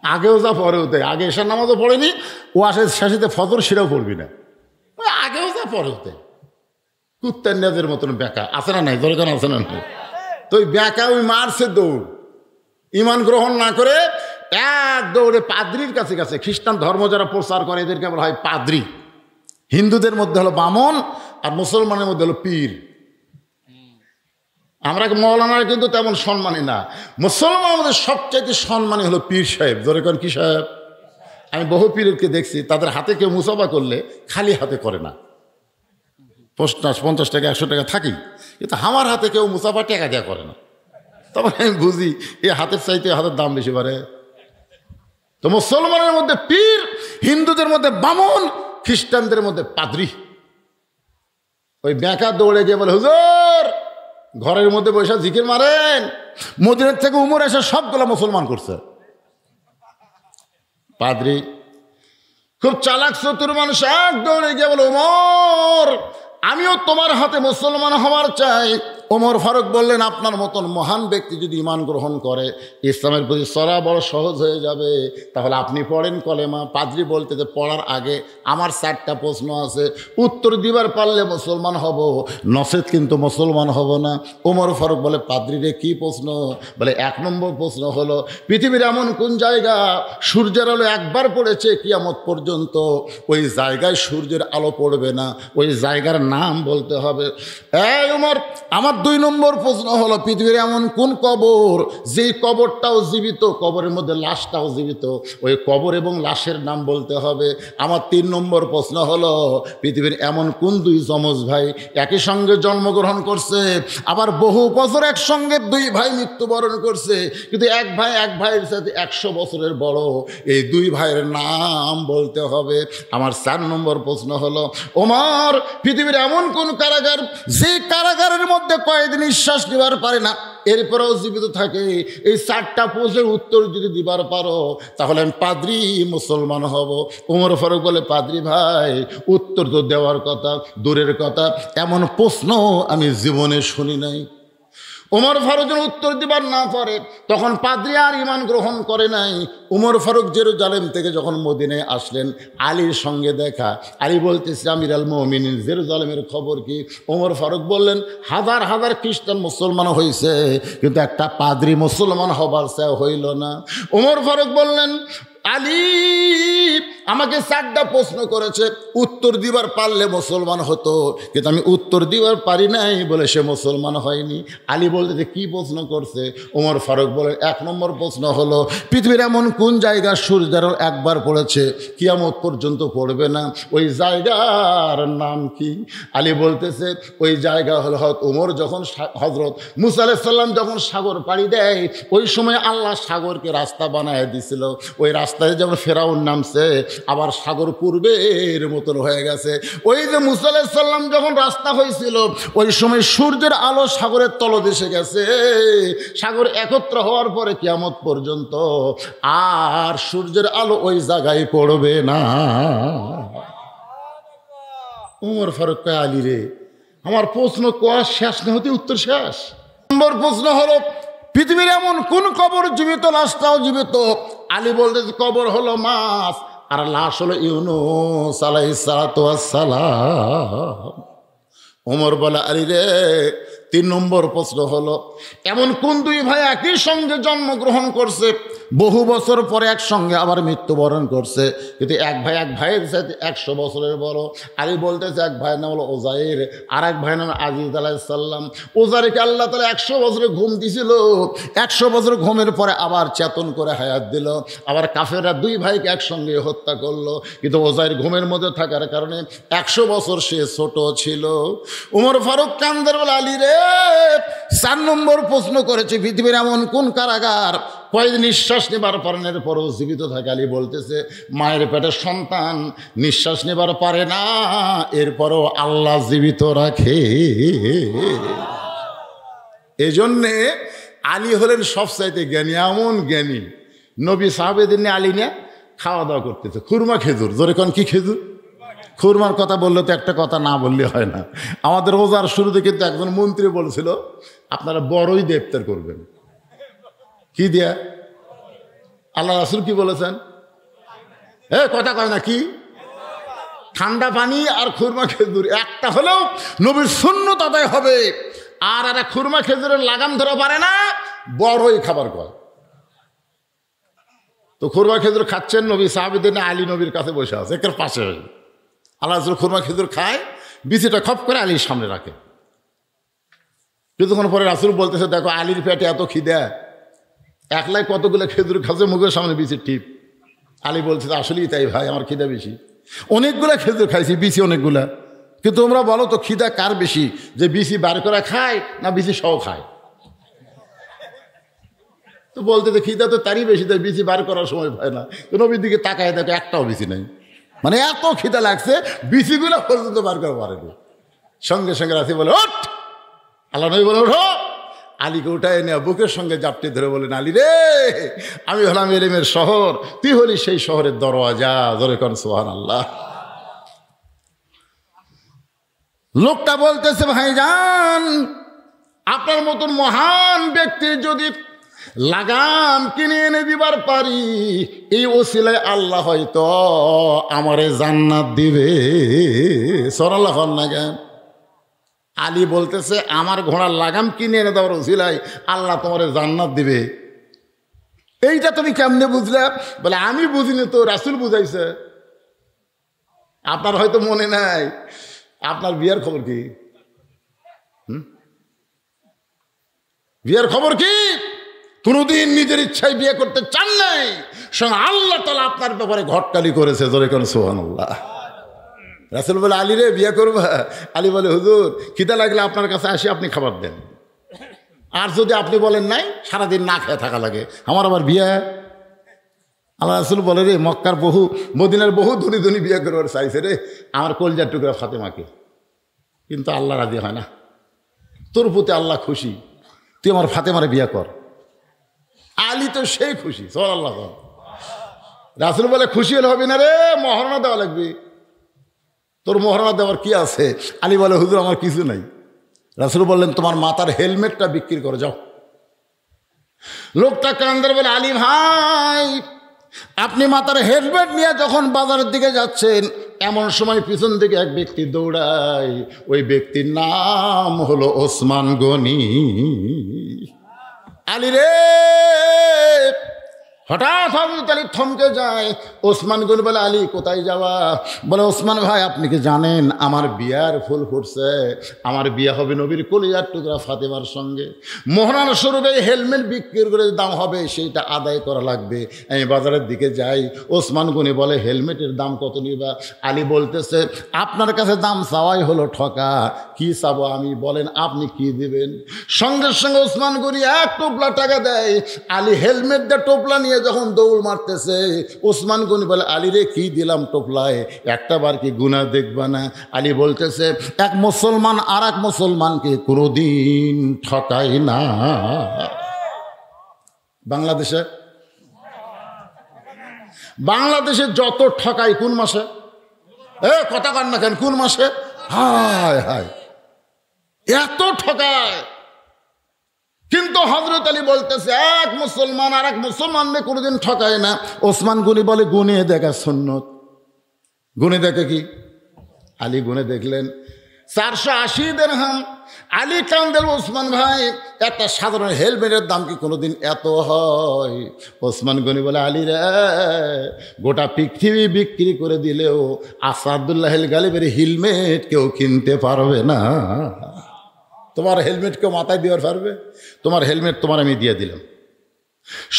আগেও যা পরেও তাই, আগে এশার নামাজও পড়েনি, ও আসে শেষেতে ফজর সেটাও পড়বি না, আগেও যা পরেও তাই। কুত্তার নেজের মতন ব্যাকা আছে না নাই, দরকার আছে না নাই? তো ওই ব্যাকা ওই মারছে দৌড়, ইমান গ্রহণ না করে এক দৌড়ে পাদ্রির কাছে গেছে। খ্রিস্টান ধর্ম যারা প্রচার করে এদেরকে বলা হয় পাদ্রি। হিন্দুদের মধ্যে হলো বামন, আর মুসলমানের মধ্যে হলো পীর। আমরা মৌলানারা কিন্তু তেমন সম্মানী না, মুসলমানের মধ্যে সবচাইতে সম্মানী হলো পীর সাহেব। ধরে করেন কি সাহেব? আমি বহু পীরকে দেখছি, তাদের হাতে কেউ মুসাফা করলে খালি হাতে করে না, 50 টাকা 100 টাকা থাকেই, কিন্তু আমার হাতে কেউ মুসাফা টাকা দেওয়া করে না। তখন আমি বুঝি এই হাতের চাইতে হাতের দাম বেশি পারে। তো মুসলমানের মধ্যে পীর, হিন্দুদের মধ্যে বামন, খ্রিস্টানদের মধ্যে পাদ্রি। ওই ব্যাকা দৌড়ে গিয়ে বলে, হুজুর ঘরের মধ্যে বসে জিকির মারেন, মদিনার থেকে উমর এসে সবগুলো মুসলমান করছে। পাদ্রি খুব চালাক চতুর মানুষ, এক দৌড়ে গিয়ে বলে, উমর আমিও তোমার হাতে মুসলমান হওয়ার চাই। ওমর ফারুক বললেন, আপনার মতন মহান ব্যক্তি যদি ঈমান গ্রহণ করে, ইসলামের প্রতি চলা বড় সহজ হয়ে যাবে, তাহলে আপনি পড়েন কলেমা। পাদ্রি বলতে যে পড়ার আগে আমার 4টা প্রশ্ন আছে, উত্তর দিবার পারলে মুসলমান হব, নচেত কিন্তু মুসলমান হব না। ওমর ফারুক বলে, পাদ্রি রে কী প্রশ্ন? বলে 1 নম্বর প্রশ্ন হলো, পৃথিবীর এমন কোন জায়গা সূর্যের আলো একবার পড়েছে কিয়ামত পর্যন্ত ওই জায়গায় সূর্যের আলো পড়বে না, ওই জায়গার নাম বলতে হবে। এই ওমর, আমার 2 নম্বর প্রশ্ন হলো, পৃথিবীর এমন কোন কবর যেই কবরটাও জীবিত, কবরের মধ্যে লাশটাও জীবিত, ওই কবর এবং লাশের নাম বলতে হবে। আমার 3 নম্বর প্রশ্ন হলো, পৃথিবীর এমন কোন 2 যমজ ভাই একই সঙ্গে জন্মগ্রহণ করছে, আবার বহু বছর একসঙ্গে 2 ভাই মৃত্যুবরণ করছে, কিন্তু এক ভাইয়ের সাথে 100 বছরের বড়, এই 2 ভাইয়ের নাম বলতে হবে। আমার 4 নম্বর প্রশ্ন হলো, ওমর পৃথিবীর এমন কোন কারাগার যে কারাগারের মধ্যে কয়েক নিঃশ্বাস নেবার পারে না, এরপরেও জীবিত থাকে? এই 4টা প্রশ্নের উত্তর যদি দিবার পারো তাহলে আমি পাদ্রি মুসলমান হব। ওমর ফারুক বলে, পাদ্রি ভাই উত্তর তো দেওয়ার কথা, দূরের কথা এমন প্রশ্ন আমি জীবনে শুনি নাই। ওমর ফারুক উত্তর দিবার না পারে, তখন পাদ্রি আর ঈমান গ্রহণ করে নাই। ওমর ফারুক জেরুজালেম থেকে যখন মদিনায় আসলেন, আলীর সঙ্গে দেখা। আলী বলতেছে, আমির আল মুমিনিন জেরুজালেমের খবর কি? ওমর ফারুক বললেন, হাজার হাজার খ্রিস্টান মুসলমান হয়েছে, কিন্তু একটা পাদ্রি মুসলমান হবার চেয়ে হইল না। ওমর ফারুক বললেন, আলী আমাকে 4টা প্রশ্ন করেছে, উত্তর দিবার পারলে মুসলমান হতো, কিন্তু আমি উত্তর দিবার পারি নাই বলে সে মুসলমান হয়নি। আলী বলতে যে কী প্রশ্ন করছে? ওমর ফারুক বলেন, 1 নম্বর প্রশ্ন হলো, পৃথিবীর এমন কোন জায়গা সূর্যের আলো একবার পড়েছে কিয়ামত পর্যন্ত পড়বে না, ওই জায়গার নাম কি? আলী বলতেছে, ওই জায়গা হলো ওমর যখন হজরত মুসা আলাইহিস সালাম যখন সাগর পাড়ি দেয়, ওই সময় আল্লাহ সাগরকে রাস্তা বানায় দিছিল। ওই রাস্তায় যেমন ফেরাউন নামছে, আবার সাগর পূর্বের মতন হয়ে গেছে। ওই যে মুসা আলাইহিস সালাম যখন রাস্তা হয়েছিল, ওই সময় সূর্যের আলো সাগরের তলদেশে গেছে। সাগর একত্র হওয়ার পরে কিয়ামত পর্যন্ত আর সূর্যের আলো ওই জায়গায় পড়বে না। ওমর ফারুক কয়, আলী রে আমার প্রশ্ন কোয়া শেষ না হতে উত্তর শেষ। নম্বর প্রশ্ন হলো, পৃথিবীর এমন কোন কবর জীবিত, লাশটাও জীবিত? আলী বলতে কবর হলো মাছ, আর লাশ হলো ইউনূস আলাইহিস সালাতু ওয়াস সালাম। ওমর বলে, আলী রে 3 নম্বর প্রশ্ন হলো, এমন কোন 2 ভাই একই সঙ্গে জন্মগ্রহণ করছে, বহু বছর পরে একসঙ্গে আবার মৃত্যুবরণ করছে, কিন্তু এক ভাইয়ের সাথে 100 বছরের বড়? আলী বলতেছে, এক ভাইয়ের নাম হলো ওজাইর, আর এক ভাইয়ের নাম আজিজ আলাইহিস সালাম। ওজাইরকে আল্লাহ তাআলা 100 বছরের ঘুম দিছিল, 100 বছর ঘুমের পরে আবার চেতন করে হায়াত দিল। আবার কাফেররা 2 ভাইকে একসঙ্গে হত্যা করলো, কিন্তু ওজাইর ঘুমের মধ্যে থাকার কারণে 100 বছর সে ছোট ছিল। ওমর ফারুক কান্দের বলে, আলী রে 4 নম্বর প্রশ্ন করেছে, পৃথিবীর এমন কোন কারাগার কয়েক নিঃশ্বাস নেবার পারেনের পরও জীবিত থাকে? আলী বলতেছে, মায়ের পেটের সন্তান নিঃশ্বাস নেবার পারে না, এরপরও আল্লাহ জীবিত রাখে। এজন্যে আলী হলেন সবচাইতে জ্ঞানী, এমন জ্ঞানী। নবী সাহাবেদের নিয়ে আলী নিয়ে খাওয়া দাওয়া করতেছে, খুরমা খেজুর। জোরে কোন কি খেজুর? খুরমার কথা বললে তো একটা কথা না বললে হয় না। আমাদের রোজার শুরুতে কিন্তু একজন মন্ত্রী বলছিল, আপনারা বড়ই ইফতার করবেন। কি দিয়া? আল্লাহ রাসূল কি বলেছেন? কথা কয় না কি? ঠান্ডা পানি আর খুরমা খেজুর একটা হলেও নবীর সুন্নত আদায় হবে। আর একটা খুরমা খেজুরের লাগাম ধরা পারে না, বড়ই খাবার কয়। তো খুরমা খেজুর খাচ্ছেন নবী, সাহাবীদের নিয়ে আলী নবীর কাছে বসে আছে, একের পাশে। আল্লাহ রাসূল খুরমা খেজুর খায়, বিচিটা খপ করে আলীর সামনে রাখে। কিছুক্ষণ পরে রাসূল বলতেছে, দেখো আলীর পেটে এত খিদা, একলাই কতগুলো খেজুর খাচ্ছে, মুখের সামনে বিচির টিপ। আলী বলছে, আসলেই তাই ভাই, আমার খিদা বেশি, অনেকগুলা খেজুর খাইছি, বিচি অনেকগুলা। কিন্তু তোমরা বলো তো খিদা কার বেশি, যে বিচি বার করে খায় না বিচি সহ খায়? তো বলতে তো খিদা তো তারই বেশি, তাই বিচি বার করার সময় পায় না। তো নবীর দিকে তাকায় দেখো একটাও বিচি নাই, মানে এত খিদা লাগছে বিচিগুলো পর্যন্ত বার করা পারেনি। সঙ্গে সঙ্গে রাসূল বলে, ওঠ! আল্লাহ নবী বলে, ওঠো! আলীকে উঠায় নেওয়া বুকের সঙ্গে জাপটে ধরে বলেন, আলী রে, আমি হলাম এলেমের শহর, তুই হলি সেই শহরের দরওয়াজা। জোরে কোন সুবহানাল্লাহ। লোকটা বলতেছে, ভাইজান, আপনার মতন মহান ব্যক্তির যদি লাগাম কিনে এনে দিবার পারি, এই ওসিলায় আল্লাহ হয়তো আমারে জান্নাত দিবে। সরাল্লাহ না কেন? আলী বলতেছে, আমার ঘোড়ার লাগাম কিনে এনে দেওয়ার ওসিলায় আল্লাহ তোমারে জান্নাত দিবে, এইটা তুমি কেমনে বুঝলে? বলে, আমি বুঝিনি তো, রাসূল বুঝাইছে। আপনার হয়তো মনে নাই, আপনার বিয়ার খবর কি? বিয়ার খবর কি? কোনদিন নিজের ইচ্ছায় বিয়ে করতে চান নাই, সঙ্গে আল্লাহ তাআলা আপনার ব্যাপারে ঘটকালি করেছে। জোরে কোন সুবহানাল্লাহ। রাসূল বলে, আলী রে, বিয়ে করবা? আলী বলে, হুজুর, খিদা লাগলে আপনার কাছে আসি, আপনি খাবার দেন, আর যদি আপনি বলেন নাই, সারাদিন না খেয়ে থাকা লাগে, আমার আবার বিয়ে? আল্লাহ রাসূল বলে, রে, মক্কার বহু, মদিনার বহু ধনী ধনী বিয়ে করবার চাইছে রে আমার কলজার টুকরা ফাতেমাকে, কিন্তু আল্লাহ রাজি হয় না। তোর প্রতি আল্লাহ খুশি, তুই আমার ফাতেমারে বিয়ে কর। আলী তো সেই খুশি। সুবহানাল্লাহ। রাসূল বলে, খুশি হলে হবে না রে, মহারণা দেওয়া লাগবে। তোর মহারণা দেওয়ার কি আছে? আলী বলে, হুজুর, আমার কিছু নাই। রাসূল বললেন, তোমার মাথার হেলমেটটা বিক্রি করে যাও। লোকটা কান্দার বলে, আলী ভাই, আপনি মাথার হেলমেট নিয়ে যখন বাজারের দিকে যাচ্ছেন, এমন সময় পিছন দিকে এক ব্যক্তি দৌড়ায়, ওই ব্যক্তির নাম হলো ওসমান গনি। আলী রে, হঠাৎ হযরত আলী থমকে যায়। ওসমান গনি বলে, আলী কোথায় যাওয়া? বলে, ওসমান ভাই, আপনি কি জানেন আমার বিয়ার ফুল ফুটছে, আমার বিয়ে হবে নবীর কলিজার টুকরা ফাতেমার সঙ্গে। মোহরানা স্বরূপে হেলমেট বিক্রি করে দাম হবে, সেইটা আদায় করা লাগবে, আমি বাজারের দিকে যাই। ওসমান গনি বলে, হেলমেটের দাম কত নিবা? আলী বলতেছে, আপনার কাছে দাম চাওয়াই হলো ঠকা, কি চাবো আমি, বলেন আপনি কি দিবেন? সঙ্গে সঙ্গে ওসমান গনি এক টোপলা টাকা দেয়। আলী হেলমেট দিয়ে টোপলা নিয়ে যখন দৌড় মারতেছে, ওসমান গনি বলে, আলী রে, কি দিলাম টোপলায়, একটা বার কি গুনাহ দেখবা না? আলী বলতেছে, এক মুসলমান আর এক মুসলমানকে কোনোদিন ঠকায় না। বাংলাদেশে যত ঠকাই কোন মাসে? কথা কন না কেন, কোন মাসে? হায় হায়, এত ঠকায়। কিন্তু হযরত আলী বলতেছে, এক মুসলমান আর এক মুসলমানকে কোনোদিন ঠকায় না। ওসমান গনি বলে, গুনে দেখা সুন্নত। গুনে দেখে কি? আলী গুনে দেখলেন 480 দিরহাম। আলী কান্দেল, ওসমান ভাই, একটা সাধারণ হেলমেটের দাম কি কোনোদিন এত হয়? ওসমান গনি বলে, আলী রে, গোটা পৃথিবী বিক্রি করে দিলেও আসাদুল্লাহ গালিবের হেলমেট কেউ কিনতে পারবে না। তোমার হেলমেট কেউ মাথায় দেওয়ার পারবে? তোমার হেলমেট তোমার আমি দিয়ে দিলাম।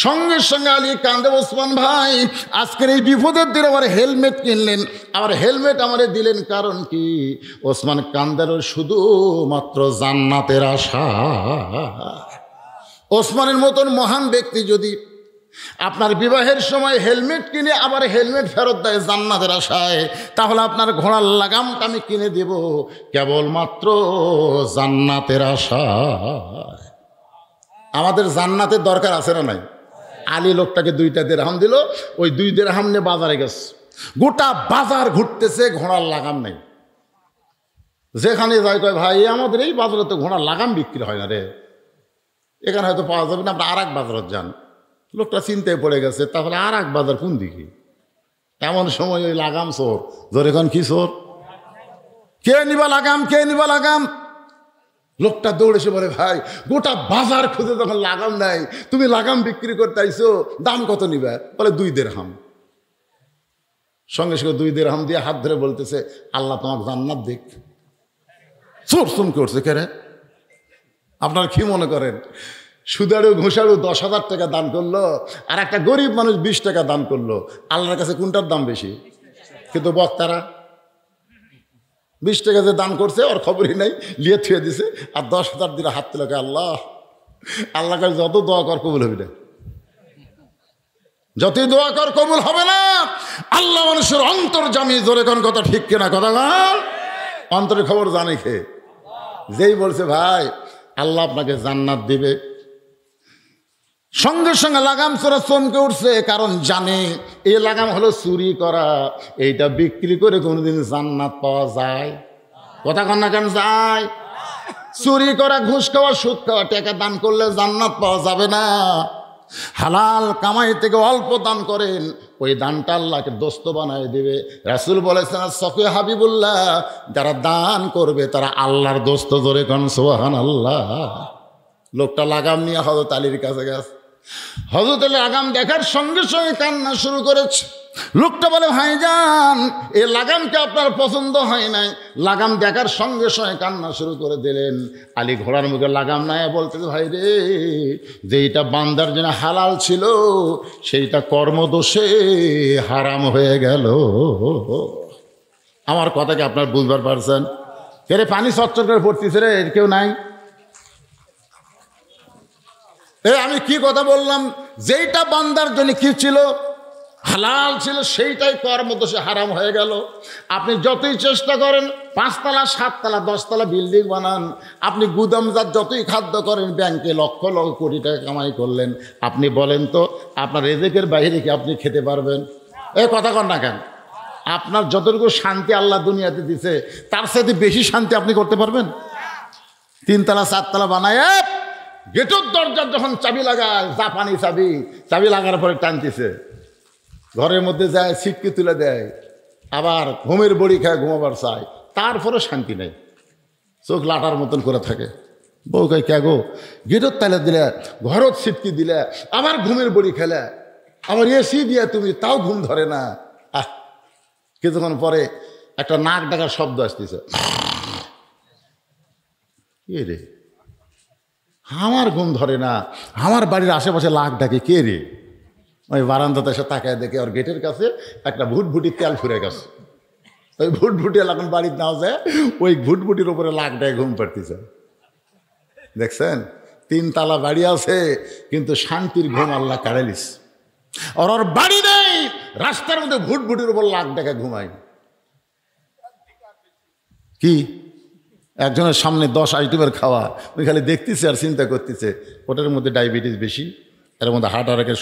সঙ্গে সঙ্গে আলী কান্দে, ওসমান ভাই, আজকের এই বিপদের দিনে আবার হেলমেট কিনলেন, আবার হেলমেট আমারে দিলেন, কারণ কি? ওসমান কান্দার শুধুমাত্র জান্নাতের আশা। ওসমানের মতন মহান ব্যক্তি যদি আপনার বিবাহের সময় হেলমেট কিনে আবার হেলমেট ফেরত দেয় জান্নাতের আশায়, তাহলে আপনার ঘোড়ার লাগামটা আমি কিনে দেব কেবলমাত্র জান্নাতের আশায়। আমাদের জান্নাতের দরকার আছে না নাই? আলী লোকটাকে 2টা দিরহাম দিল, ওই 2 দিরহাম নিয়ে বাজারে গেছে, গোটা বাজার ঘুরতেছে, ঘোড়ার লাগাম নেই। যেখানে যায় কয়, ভাই, আমাদের এই বাজারে তো ঘোড়ার লাগাম বিক্রি হয় না রে, এখানে হয়তো পাওয়া যাবে না, আপনি আর এক বাজারে যান। লোকটা চিন্তায় পড়ে গেছে, তাহলে আর এক বাজার কোন দিকে? এমন সময় ওই লাগাম চোর, ধরে এখন কি চোর, কে নিবা লাগাম, কে নিবা লাগাম? লোকটা দৌড়েছে বলে, ভাই গোটা বাজার খুঁজে যখন লাগাম নাই, তুমি লাগাম বিক্রি করতে আইছো, দাম কত নিবা? বলে 2 দিরহাম। সঙ্গে সঙ্গে 2 দিরহাম দিয়ে হাত ধরে বলতেছে, আল্লাহ তোমাকে জান্নাত দিক। চোর চুমকে উঠছে, কে রে? আপনার কি মনে করেন সুদারু ঘুষারু 10,000 টাকা দান করলো, আর একটা গরিব মানুষ 20 টাকা দান করলো, আল্লাহর কাছে কোনটার দাম বেশি? কিন্তু বক্তারা 20 টাকা যে দান করছে ওর খবরই নাই, লিয়ে থুয়ে দিছে, আর 10,000 দিলে হাত তুলে আল্লাহ আল্লাহ কাছে যত দোয়া কর কবুল হবে না, যতই দোয়া কর কবুল হবে না। আল্লাহ মানুষের অন্তর জামি, জোরে কোন কথা ঠিক কিনা? কথা বল। অন্তরের খবর জানে খে? যেই বলছে ভাই আল্লাহ আপনাকে জান্নাত দিবে, সঙ্গে সঙ্গে লাগাম চোরা চমকে উঠছে, কারণ জানে এই লাগাম হলো চুরি করা, এইটা বিক্রি করে কোনোদিন জান্নাত পাওয়া যায়? কথা কন না কেন? যায়। চুরি করা, ঘুষ খাওয়া, সুদ খাওয়া, টাকা দান করলে জান্নাত পাওয়া যাবে না। হালাল কামাই থেকে অল্প দান করেন, ওই দানটা আল্লাহকে দোস্ত বানায় দেবে। রাসূল বলেছেন, সফি হাবিবুল্লাহ, যারা দান করবে তারা আল্লাহর দোস্ত। ধরে কোন সুবহানাল্লাহ। লোকটা লাগাম নিয়ে হযরত আলীর কাছে গেছে। হযরত আলী লাগাম দেখার সঙ্গে সঙ্গে কান্না শুরু করেছে। লোকটা বলে, ভাইজান এই লাগামকে আপনার পছন্দ হয় নাই? লাগাম দেখার সঙ্গে সঙ্গে কান্না শুরু করে দিলেন। আলী ঘোড়ার মুখে লাগাম নাই বলতেছে, ভাই রে, যেইটা বান্দার জন্য হালাল ছিল সেইটা কর্মদোষে হারাম হয়ে গেল। আমার কথা কি আপনার বুঝবার পারছেন? রে পানি চচ্চর করে পড়তেছে রে, কেউ নাই? আমি কি কথা বললাম? যেইটা বান্দার জন্য কি ছিল, হালাল ছিল, সেইটাই কর্মদোষে হারাম হয়ে গেল। আপনি যতই চেষ্টা করেন 5 তলা 7 তলা 10 তলা বিল্ডিং বানান, আপনি গুদামজাত যতই খাদ্য করেন, ব্যাংকে লক্ষ লক্ষ কোটি টাকা কামাই করলেন, আপনি বলেন তো আপনার রেজেকের বাইরে কি আপনি খেতে পারবেন? কথা কন না কেন? আপনার যতটুকু শান্তি আল্লাহ দুনিয়াতে দিছে তার সাথে বেশি শান্তি আপনি করতে পারবেন? 3 তলা 4 তলা বানায় গেটের দরজার যখন চাবি লাগায়, জাপানি চাবি, চাবি লাগার পরে টানতেছে, ঘরের মধ্যে যায়, ছিটকে তুলে দেয়, আবার ঘুমের বড়ি খায়, ঘুমাবার চায়, তারপরে শান্তি নেই, চোখ লাটার মতন করে থাকে। বউ কয়, কে গো, গেটের তালে দিলে, ঘরত ছিটকি দিলে, আবার ঘুমের বড়ি খেলে, আবার এসি দিয়ে তুমি, তাও ঘুম ধরে না। কিছুক্ষণ পরে একটা নাক ডাকার শব্দ আসতেছে। কে রে? আমার ঘুম ধরে না, আমার বাড়ির আশেপাশে লাখ ডাকে, কে রে? ওই বারান্দাতে এসে তাকায় দেখে ওর গেটের কাছে একটা ভুটভুটির তেল ফুরে গেছে। ওই ভুটভুটি এখন বাড়ির নাও যায়, ওই ভুটভুটির উপরে লাখ ডাকে ঘুম পাড়তেছে। দেখছেন, 3 তলা বাড়ি আছে কিন্তু শান্তির ঘুম আল্লাহ কাড়ালিস। ওর বাড়ি নেই, রাস্তার মধ্যে ভুটভুটির উপর লাখ ডাকে ঘুমায়। কি একজনের সামনে 10 আইটেমের খাওয়া, ওই খালি দেখতেছে আর চিন্তা করতেছে, ওটার মধ্যে ডায়াবেটিস বেশি, এর মধ্যে হার্ট অ্যাটাকের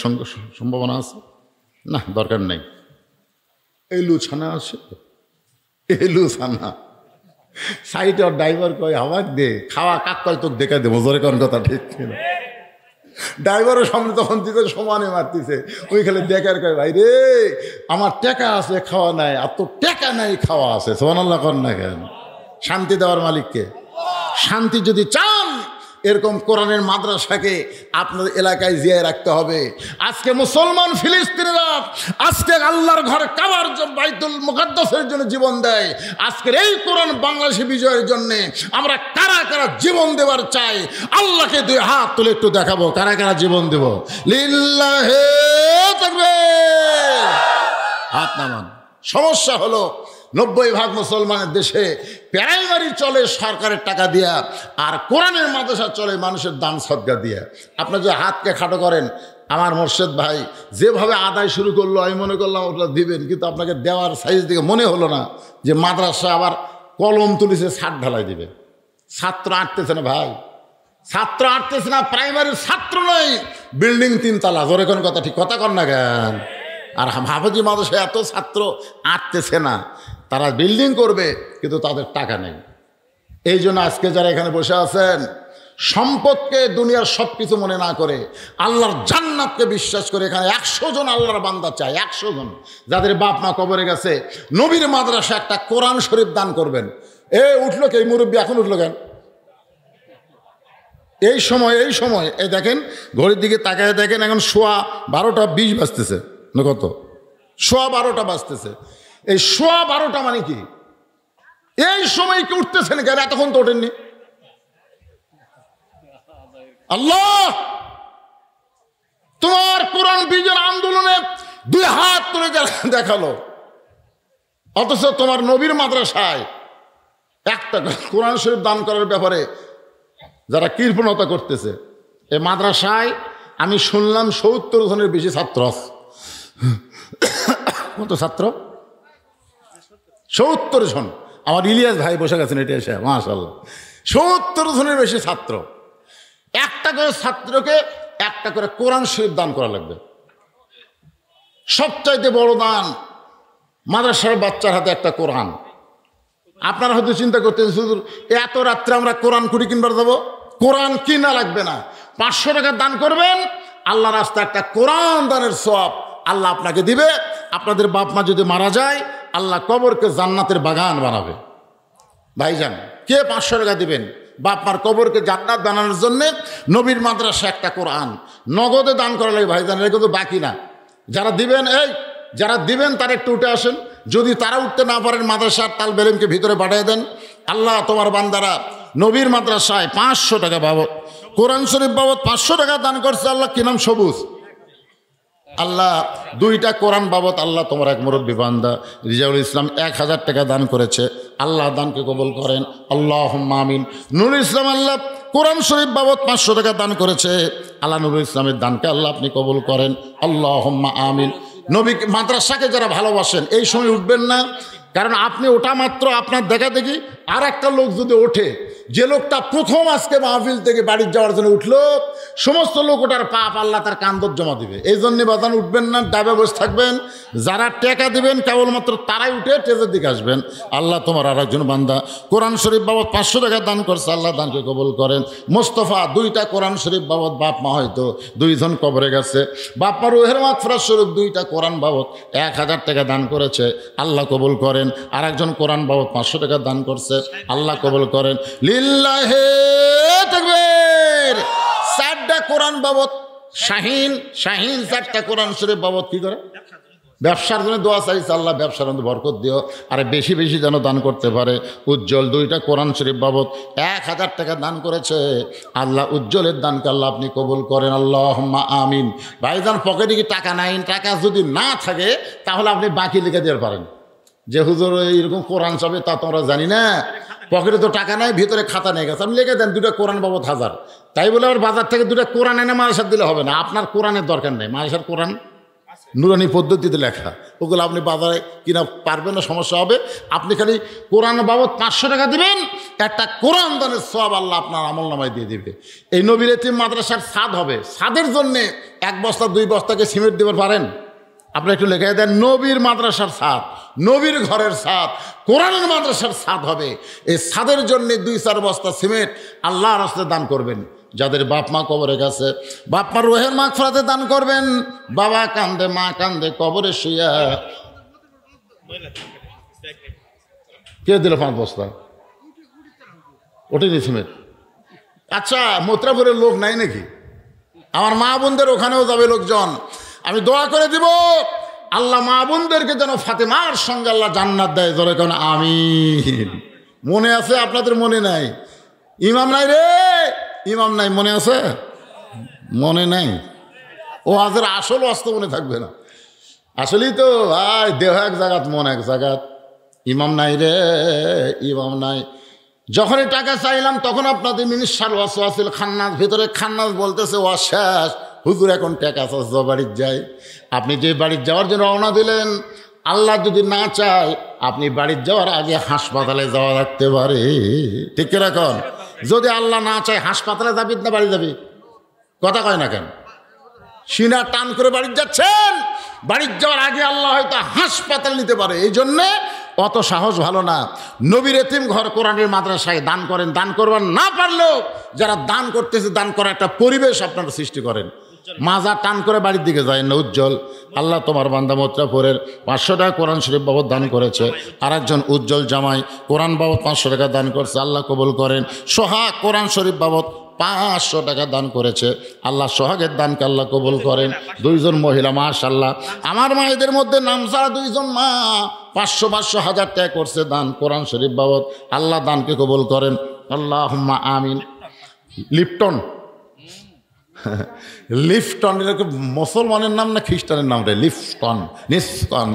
সম্ভাবনা আছে, না দরকার নেই। এলু ছানা আছে, এলু ছানা সাইডে। আর ড্রাইভার কয়, আমার দে খাওয়া, কাক কয় তোকে দেখা দেবো। জোরে কোন কথা ঠিক ছিল? ড্রাইভারও সামনে তখন দিতে সমানে মারতেছে, ওই খালি দেখার কয়, ভাই রে আমার টাকা আছে খাওয়া নাই, আর তোর টাকা নাই খাওয়া আছে। সুবহানাল্লাহ কর না কেন? শান্তি দেওয়ার মালিককে। শান্তি যদি চান, এরকম কোরআনের মাদ্রাসাকে আপনার এলাকায় জিয়ায় রাখতে হবে। আজকে মুসলমান ফিলিস্তিনিরা আজকে আল্লাহর ঘর কাবার জন্য, বাইতুল মুকাদ্দাসের জন্য জীবন দেয়। আজকের এই কোরআন বাংলাদেশে বিজয়ের জন্য আমরা কারা কারা জীবন দেওয়ার চাই? আল্লাহকে 2 হাত তুলে একটু দেখাবো কারা কারা জীবন দেব। লিল্লাহে তাকবীর। হাত নামান। সমস্যা হলো 90% মুসলমানের দেশে প্রাইমারি চলে সরকারের টাকা দিয়া, আর কোরআনের মাদ্রাসা চলে মানুষের দান সদকা দিয়া। আপনার যে হাতকে খাটো করেন, আমার মোর্শেদ ভাই যেভাবে আদায় শুরু করলো, আমি মনে করলাম ওটা দিবেন, কিন্তু আপনাকে দেওয়ার সাইজ দিকে মনে হলো না যে মাদ্রাসা আবার কলম তুলিছে, ছাদ ঢালাই দিবে। ছাত্র আটতেছে না ভাই, ছাত্র আটতেছে না, প্রাইমারির ছাত্র নয়, বিল্ডিং 3 তলা। জোরে কোন কথা ঠিক? কথা কর না কেন? আর হাফেজি মাদ্রাসায় এত ছাত্র আটতেছে না, তারা বিল্ডিং করবে কিন্তু তাদের টাকা নেই। এই জন্য আজকে যারা এখানে বসে আছেন, সম্পদকে দুনিয়ার সব কিছু মনে না করে আল্লাহর জান্নাতকে বিশ্বাস করে এখানে 100 জন আল্লাহর বান্দা চায়, 100 জন যাদের বাপ মা কবরে গেছে, নবীর মাদ্রাসা একটা কোরআন শরীফ দান করবেন। উঠলো কে মুরব্বী, এখন উঠলো কেন? এই সময় এই দেখেন ঘড়ির দিকে তাকায় দেখেন, এখন 12:20 বাজতেছে না, কত 12:15 বাজতেছে। এই 12:15 মানে কি? এই সময় কি উঠতেছেন কেন? এতক্ষণ তো ওঠেননি। আল্লাহ তোমার কোরআন বিজয় আন্দোলনে 2 হাত তুলে দেখালো, অথচ তোমার নবীর মাদ্রাসায় একটা কোরআন শরীফ দান করার ব্যাপারে যারা কৃপণতা করতেছে। এই মাদ্রাসায় আমি শুনলাম 70 জনের বেশি ছাত্র আছে। কত ছাত্র? 70 জন। আমার ইলিয়াস ভাই বসে গেছেন এটা এসে, মাশাআল্লাহ 70 জনের বেশি ছাত্র। একটা করে ছাত্রকে একটা করে কোরআন শরীফ দান করা লাগবে। সবচাইতে বড় দান মাদ্রাসার বাচ্চার হাতে একটা কোরআন। আপনারা হয়তো চিন্তা করতেন শুধু এত রাত্রে আমরা কোরআন কুড়ি কিনবার যাবো। কোরআন কিনা লাগবে না, 500 টাকা দান করবেন, আল্লাহ রাস্তায় একটা কোরআন দানের সওয়াব আল্লাহ আপনাকে দিবে। আপনাদের বাপ মা যদি মারা যায়, আল্লাহ কবরকে জান্নাতের বাগান বানাবে। ভাইজান, কে 500 টাকা দিবেন বাপ মার কবরকে জান্নাত বানানোর জন্য? নবীর মাদ্রাসা একটা কোরআন নগদে দান করা লাগে ভাইজান, এটা কিন্তু বাকি না। যারা দিবেন তারা একটু উঠে আসেন। যদি তারা উঠতে না পারেন, মাদ্রাসার তালবে ইলমকে ভিতরে পাঠিয়ে দেন। আল্লাহ তোমার বান্দারা নবীর মাদ্রাসায় 500 টাকা বাবদ, কোরআন শরীফ বাবদ 500 টাকা দান করছে। আল্লাহ কি নাম? সবুজ। আল্লাহ 2টা কোরআন বাবদ আল্লাহ তোমার এক মুরব্বী বান্দা রিজাউল ইসলাম 1000 টাকা দান করেছে। আল্লাহ দানকে কবুল করেন, আল্লাহুম্মা আমিন। নুরুল ইসলাম আল্লাহ কোরআন শরীফ বাবদ 500 টাকা দান করেছে। আল্লাহ নুরুল ইসলামের দানকে আল্লাহ আপনি কবুল করেন, আল্লাহুম্মা আমিন। নবী মাদ্রাসাকে যারা ভালোবাসেন এই সময় উঠবেন না, কারণ আপনি ওঠা মাত্র আপনার দেখা দেখি আর একটা লোক যদি ওঠে, যে লোকটা প্রথম আজকে মাহফিল থেকে বাড়ি যাওয়ার জন্য উঠলো, সমস্ত লোক ওটার পাপ আল্লাহ তার কান্দর জমা দিবে। এই জন্যে বাদান উঠবেন না, ডাবে বসে থাকবেন। যারা টাকা দিবেন কেবলমাত্র তারাই উঠে টেজের দিকে আসবেন। আল্লাহ তোমার আর একজন বান্দা কোরআন শরীফ বাবদ 500 টাকা দান করছে, আল্লাহ দানকে কবুল করেন। মোস্তফা 2টা কোরআন শরীফ বাবদ, বাপ মা হয়তো 2 জন কবরে গেছে, বাপ মা রুহের মাগফিরাত স্বরূপ 2টা কোরআন বাবদ 1000 টাকা দান করেছে, আল্লাহ কবুল করেন। আর একজন কোরআন বাবদ 500 টাকা দান করছে, আল্লাহ কবুল করেন। লিল্লাহে তাকবীর। 4টা কোরআন বাবদ শাহিন 4টা কোরআন শরীফ বাবদ কি করে ব্যবসার জন্য দোয়া চাইছে, আল্লাহ ব্যবসার মধ্যে বরকত দিও, আর বেশি বেশি যেন দান করতে পারে। উজ্জ্বল 2টা কোরআন শরীফ বাবদ 1000 টাকা দান করেছে, আল্লাহ উজ্জ্বলের দানকে আল্লাহ আপনি কবুল করেন, আল্লাহুম্মা আমিন। ভাইজান, পকেটে কি টাকা নাই? টাকা যদি না থাকে তাহলে আপনি বাকি লিখে দিতে পারেন যে হুজুর এইরকম কোরআন চাবে, তা তোমরা জানি না, পকেটে তো টাকা নাই, ভিতরে খাতা নিয়ে গেছে, আপনি লিখে দেন 2টা কোরআন বাবদ 1000। তাই বলে আবার বাজার থেকে 2টা কোরআন এনে মাদ্রাসার দিলে হবে না। আপনার কোরআনের দরকার নেই, মাদ্রাসার কোরআন নুরানি পদ্ধতিতে লেখা, ওগুলো আপনি বাজারে কিনা পারবেন না, সমস্যা হবে। আপনি খালি কোরআন বাবদ 500 টাকা দিবেন, একটা কোরআন দানের সওয়াব আল্লাহ আপনার আমলনামায় দিয়ে দিবে। এই নবীর এতিম মাদ্রাসার ছাদ হবে, ছাদের জন্যে 1 বস্তা 2 বস্তাকে সিমেন্ট দিতে পারেন? আপনি একটু লেখাই দেন, নবীর মাদ্রাসার ছাদ, নবীর ঘরের ছাদ, কোরআনের মাদ্রাসার ছাদ হবে। এই ছাদের জন্য 2-4 বস্তা সিমেন্ট আল্লাহর রাস্তায় দান করবেন। যাদের বাপ মা কবরে গেছে, বাপ মার রুহের মাগফিরাতে দান করবেন। বাবা কান্দে, মা কান্দে, কবরে শুয়া কে দিল 5 বস্তা? ওটাই সিমেন্ট। আচ্ছা, মোত্রাপুরের লোক নাই নাকি? আমার মা বোনদের ওখানেও যাবে লোকজন। আমি দোয়া করে দিব, আল্লাহ মা বোনদেরকে যেন ফাতেমার সঙ্গে আল্লাহ জান্নাত দেয়। ধরে কেন আমিন। মনে আছে? আপনাদের মনে নাই? ইমাম নাই রে, ইমাম নাই, মনে আছে? মনে নাই? ও আজের আসল অস্ত মনে থাকবে না। আসলেই তো ভাই, দেহ এক জায়গাত মন এক জায়গাত। ইমাম নাই রে, ইমাম নাই। যখনই টাকা চাইলাম তখন আপনাদের মিনিস্টার ওয়াসওয়াসিল খান্নাস, ভিতরে খান্নাস বলতেছে ওয়া শেষ, হুজুর এখন টাকা চাষ বাড়ির যায়। আপনি যে বাড়ির যাওয়ার জন্য রওনা দিলেন, আল্লাহ যদি না চায় আপনি বাড়ির যাওয়ার আগে হাসপাতালে যাওয়া লাগতে পারে। ঠিক রাখুন, যদি আল্লাহ না চায় হাসপাতালে যাবি না বাড়ি যাবি? কথা কয় না কেন? সিনা টান করে বাড়ি যাচ্ছেন, বাড়ির যাওয়ার আগে আল্লাহ হয়তো হাসপাতাল নিতে পারে। এই জন্যে অত সাহস ভালো না। নবীর এতিম ঘর কোরআনের মাদ্রাসায় দান করেন, দান করবার না পারলেও যারা দান করতেছে দান করার একটা পরিবেশ আপনারা সৃষ্টি করেন। মাজা টান করে বাড়ির দিকে যায় না। উজ্জ্বল, আল্লাহ তোমার বান্দা মোত্রাপুরের 500 টাকা কোরআন শরীফ বাবদ দান করেছে। আর একজন উজ্জ্বল জামাই কোরআন বাবদ 500 টাকা দান করছে, আল্লাহ কবুল করেন। সোহাগ কোরআন শরীফ বাবদ 500 টাকা দান করেছে, আল্লাহ সোহাগের দানকে আল্লাহ কবুল করেন। 2 জন মহিলা মাশাআল্লাহ, আমার মায়েদের মধ্যে নাম ছাড়া 2 জন মা 500 1000 টাকা করছে দান কোরআন শরীফ বাবদ, আল্লাহ দানকে কবুল করেন। আল্লাহুম্মা আমিন। লিপটন, লিফটন এটা কি মুসলমানের নাম না খ্রিস্টানের নাম রে? লিফটন, নিস্কন,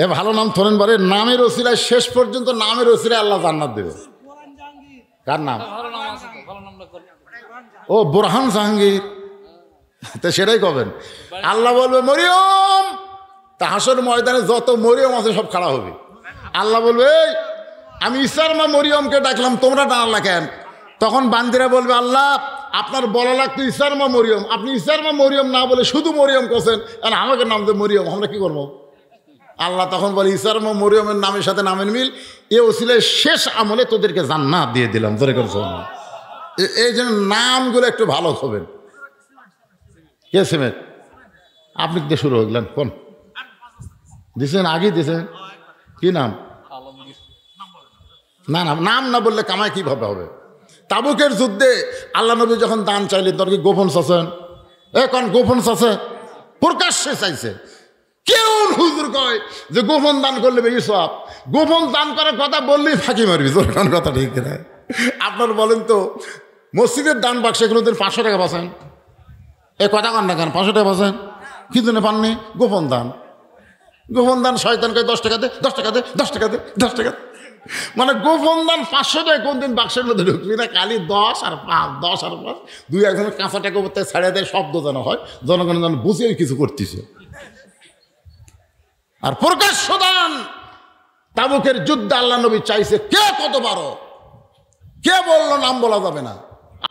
এ ভালো নাম থরেন বারে। নামের ওসিলায় শেষ পর্যন্ত নামের ওসিলায় আল্লাহ জান্নাত দেবে। কার নাম? ও বুরহান জাহাঙ্গীর। তো সেটাই করবেন। আল্লাহ বলবে মরিয়ম, তা হাসর ময়দানে যত মরিয়ম আছে সব খাড়া হবে। আল্লাহ বলবে আমি ঈসার মা মরিয়মকে ডাকলাম, তোমরা ডাকলা কেন? তখন বান্দিরা বলবে আল্লাহ আপনার বলা লাগতো ঈসার মা মরিয়ম, আপনি ঈসার মা মরিয়ম না বলে শুধু মরিয়ম করছেন, আর আমাকে নাম দে মরিয়ম, আমরা কি করবো? আল্লাহ তখন বলে ঈসার মা মরিয়মের নামের সাথে নামের মিল, এ ওসিলায় শেষ আমলে তোদেরকে জান্নাত দিয়ে দিলাম। ধরে করছো এই জন্য নামগুলো একটু ভালো হবেন। কে সিমেন্ট আপনি দিয়ে শুরু হয়ে গেলেন? কোন দিছেন? আগেই দিছেন। কি নাম? না না, নাম না বললে কামাই কিভাবে হবে? তাবুকের যুদ্ধে আল্লাহ নবী যখন দান চাইলেন তোর কি গোপন চাষেন? এখন গোপন চাষে প্রকাশ্যে চাইছে। কেউ হুজুর কয় যে গোপন দান করলে বেশি সব, গোপন দান করার কথা বললেই ফাঁকি মারবি। তোর কথা ঠিক না? আপনার বলেন তো মসজিদের দান বাক্সে কোনোদিন 500 টাকা বাঁচেন? এ কথা কন না কেন? 500 টাকা বাঁচেন কি জন্য পাননি? গোপন দান। গোপন দান শয়তান কয় 10 টাকা দে, 10 টাকা দে, 10 টাকা দে, 10 টাকা। মানে গোপন দান 500 টাকা কোনদিন বাক্সের মধ্যে ঢুকবি না, খালি 10 আর 5, 10 আর 5, 2-1 কাঁচা টাকা করতে ছাড়িয়ে দেয়, শব্দ যেন হয়, জনগণ যেন বুঝে কিছু করতেছে। আর প্রকাশ্য দান তাবুকের যুদ্ধে আল্লাহ নবী চাইছে, কে কত বারো, কে বললো নাম বলা যাবে না।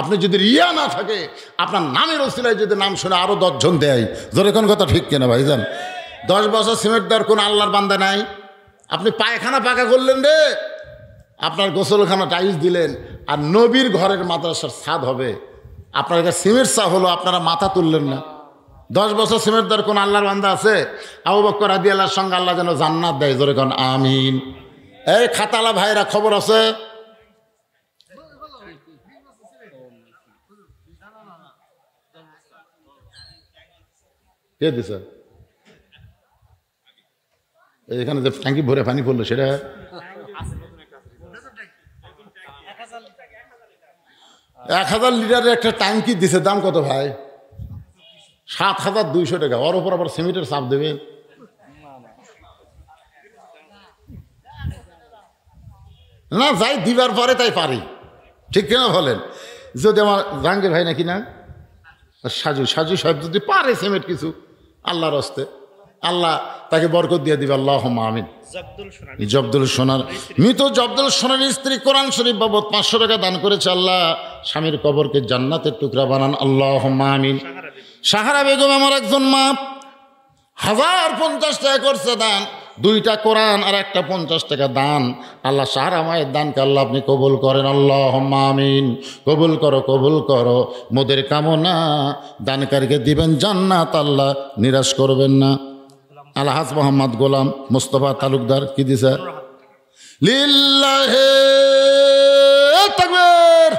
আপনি যদি রিয়া না থাকে, আপনার নামের ওসিলায় যদি নাম শুনে আরো 10 জন দেয়, জোরে কোন কথা ঠিক কিনা ভাইজান? 10 বছর সিমেন্ট দেওয়ার কোন আল্লাহর বান্দা নাই। আপনি পায়খানা পাকা করলেন রে, আপনার গোসলখানা টাইলস দিলেন, আর নবীর ঘরের মাদ্রাসার ছাদ হবে, আপনার কাছে সিমেন্ট চা হলো, আপনারা মাথা তুললেন না। 10 বছর সিমেন্ট দেওয়ার কোন আল্লাহর বান্দা আছে? আবু বকর রাদিয়াল্লাহু সঙ্গে আল্লাহ যেন জান্নাত দেয়, জোরে কোন আমিন। এই খাতালা ভাইরা খবর আছে? কে দিছে? এখানে যে ট্যাঙ্কি ভরে পানি পড়লো সেটা 1000 লিটারের একটা ট্যাঙ্কি দিছে। দাম কত ভাই? 7200 টাকা। ওর ওপর আবার সিমেন্টের চাপ দেবে। না যাই দিবার পরে তাই পারি, ঠিক কিনা বলেন? যদি আমার জাহাঙ্গীর ভাই নাকি না সাজু সাহেব যদি পারে সিমেন্ট কিছু আল্লাহর হস্তে, আল্লাহ তাকে বরকত দিয়ে দিবে। আল্লাহুম্মা আমিন। জব্দুল সোনার মৃত জব্দুল সোনার স্ত্রী কোরআন শরীফ বাবদ 500 টাকা দান করেছে। আল্লাহ স্বামীর কবরকে জান্নাতের টুকরা বানান। আল্লাহুম্মা আমিন। সাহারা বেগম আমার একজন মা 1050 টাকা করছে দান, 2টা কোরআন আর একটা 50 টাকা দান। আল্লাহ সাহারা মায়ের দানকে আল্লাহ আপনি কবুল করেন। আল্লাহুম্মা আমিন। কবুল করো, কবুল করো মোদের কামনা, দানকারীকে দিবেন জান্নাত, আল্লাহ নিরাশ করবেন না। আলহাজ মোহাম্মদ গোলাম মুস্তফা তালুকদার কি দিছে? লিল্লাহে তাকবীর।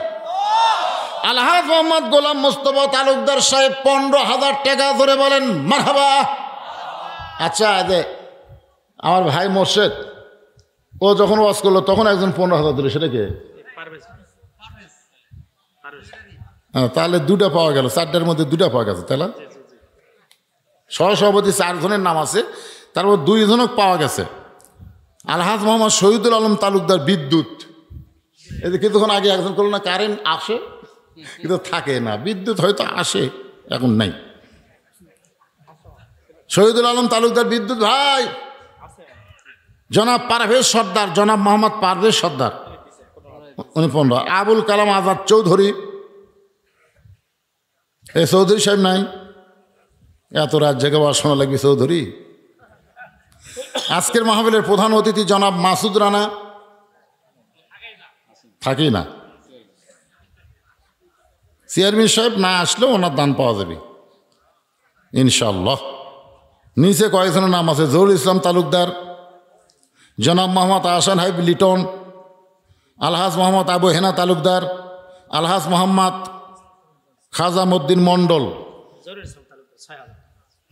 আলহাজ মোহাম্মদ গোলাম মুস্তফা তালুকদার সাহেব 15,000 টাকা ধরে বলেন মারহাবা। আচ্ছা যে আমার ভাই মোর্শেদ, ও যখন ওয়াজ করলো তখন একজন 15,000 দিল, সেটা কে? তাহলে 2টা পাওয়া গেল, 4টার মধ্যে 2টা পাওয়া গেছে। তাহলে সহসভাপতি 4 জনের নাম আছে, তারপর 2 জনক পাওয়া গেছে। আলহাজ মোহাম্মদ শহীদুল আলম তালুকদার বিদ্যুৎ, এই যে কিছুক্ষণ আগে একজন করলো না, কারেন্ট আসে কিন্তু থাকে না, বিদ্যুৎ হয়তো আসে এখন নাই। শহীদুল আলম তালুকদার বিদ্যুৎ ভাই। জনাব পারভেজ সর্দার, জনাব মোহাম্মদ পারভেজ সর্দার, উনি 15। আবুল কালাম আজাদ চৌধুরী, এই চৌধুরী সাহেব নাই, এত রাত জেগে শোনা লাগবে চৌধুরী। আজকের মাহফিলের প্রধান অতিথি জনাব মাসুদ রানা থাকি না, চেয়ারম্যান সাহেব না আসলেও ওনার দান পাওয়া যাবে ইনশাল্লাহ। নিচে কয়েকজনের নাম আছে, জহুরুল ইসলাম তালুকদার, জনাব মোহাম্মদ আহসান হাবিব লিটন, আলহাজ মোহাম্মদ আবু হেনা তালুকদার, আলহাজ মোহাম্মদ খাজামুদ্দিন মণ্ডল,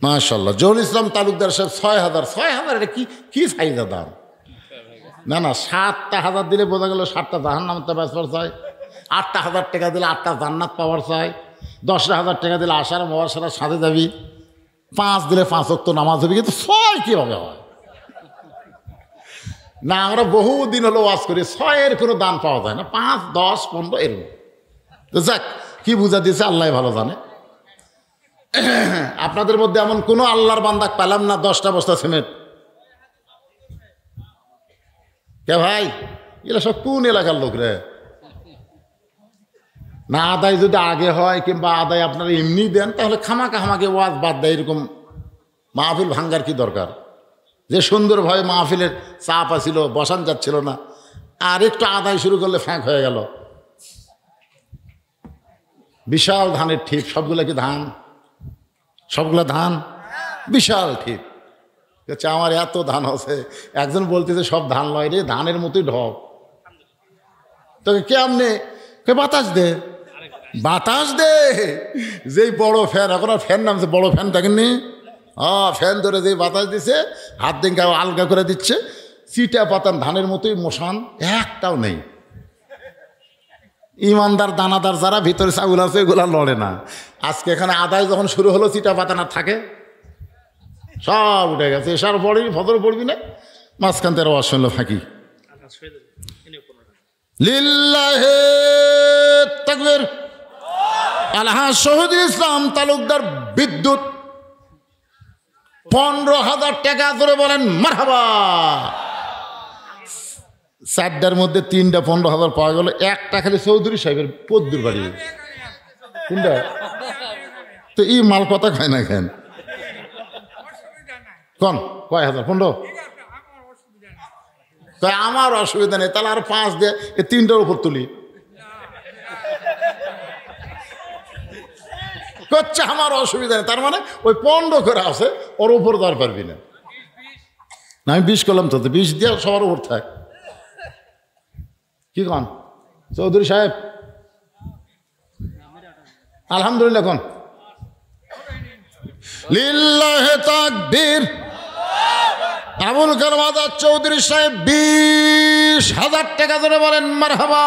মাশাল্লাহ। জহুরুল ইসলাম তালুকদার সাহেব 6,000। 6,000 এটা কি ফাইদা দাম? না না, 7,000 দিলে বোঝা গেল 7টা জাহান্নামতে বাঁচবার চাই, 8,000 টাকা দিলে 8টা জান্নাত পাওয়ার চাই, 10,000 টাকা দিলে আশার মহাসারা সাথে যাবি, 5 দিলে 5 ওয়াক্ত নামাজ হবে, কিন্তু 6 কীভাবে হয়? না, আমরা বহুদিন হলো ওয়াজ করি, 6-এর কোনো দান পাওয়া যায় না, 5, 10, 15 এরকম। তো যাক, কি বুঝা দিয়েছে আল্লাহ ভালো জানে। আপনাদের মধ্যে এমন কোনো আল্লাহর বান্দা পেলাম না 10টা বস্তা সিমেন্ট। কে ভাই, এগুলো সব কোন এলাকার লোক রে? না আদায় যদি আগে হয় কিংবা আদায় আপনারা এমনি দেন, তাহলে খামাকে ওয়াজ বাদ দেয়, এরকম মাহফিল ভাঙ্গার কি দরকার? যে সুন্দরভাবে মাহফিলের চাপ আসিল, বসান যাচ্ছিল না, আর একটু আদায় শুরু করলে ফ্যাঁক হয়ে গেল। বিশাল ধানের ঠিপ, সবগুলো কি ধান? সবগুলো ধান, বিশাল ঠিপ। আমার এত ধান আছে, একজন বলতেছে সব ধান লয় রে, ধানের মতোই ঢপ। তোকে কেমনে? বাতাস দে, বাতাস দে। যেই বড় ফ্যান, এখন আর ফ্যান নামছে, বড় ফ্যান দেখেননি? ফ্যান ধরে যেই বাতাস দিছে, হাত দিনকে আলগা করে দিচ্ছে, চিটা পাতান ধানের মতোই মশান, একটাও নেই। ইমানদার দানাদার যারা ভিতরে ছাগল আছে এগুলা লড়ে না। আজকে এখানে আদায় যখন শুরু হলো, চিটা পাতান আর থাকে, সব উঠে গেছে। এসার পড়বি, ফজর পড়বি না, মাঝখান থেকে আওয়াজ শুনলো ফাঁকি। লিল্লাহে তাকবীর। আলহাজ শহীদুল ইসলাম তালুকদার বিদ্যুৎ 15,000 টাকা ধরে বলেন মারহাবা। 4টার মধ্যে 3টা 15,000 পাওয়া গেল। একটা খালি চৌধুরী সাহেবের পদ্দুর বাড়ি। কোনটা? তো এই মাল কথা খায় না কেন? কোন কয় হাজার? 15? তাই আমার অসুবিধা নেই, তাহলে আর 5 দিয়ে 3টার উপর তুলি। করছে আমার অসুবিধা নেই, তার মানে ওই 15 করে আছে, ওর উপর দেওয়ার পারবি না। আমি 20 করলাম, তো 20 দিয়ে সবার উপর থাক। কি কন চৌধুরী সাহেব? আলহামদুলিল্লাহ। কোন লিল্লাহে তাকবীর। আবুল কালাম আজাদ চৌধুরী সাহেব 20,000 টাকা ধরে বলেন মারহাবা।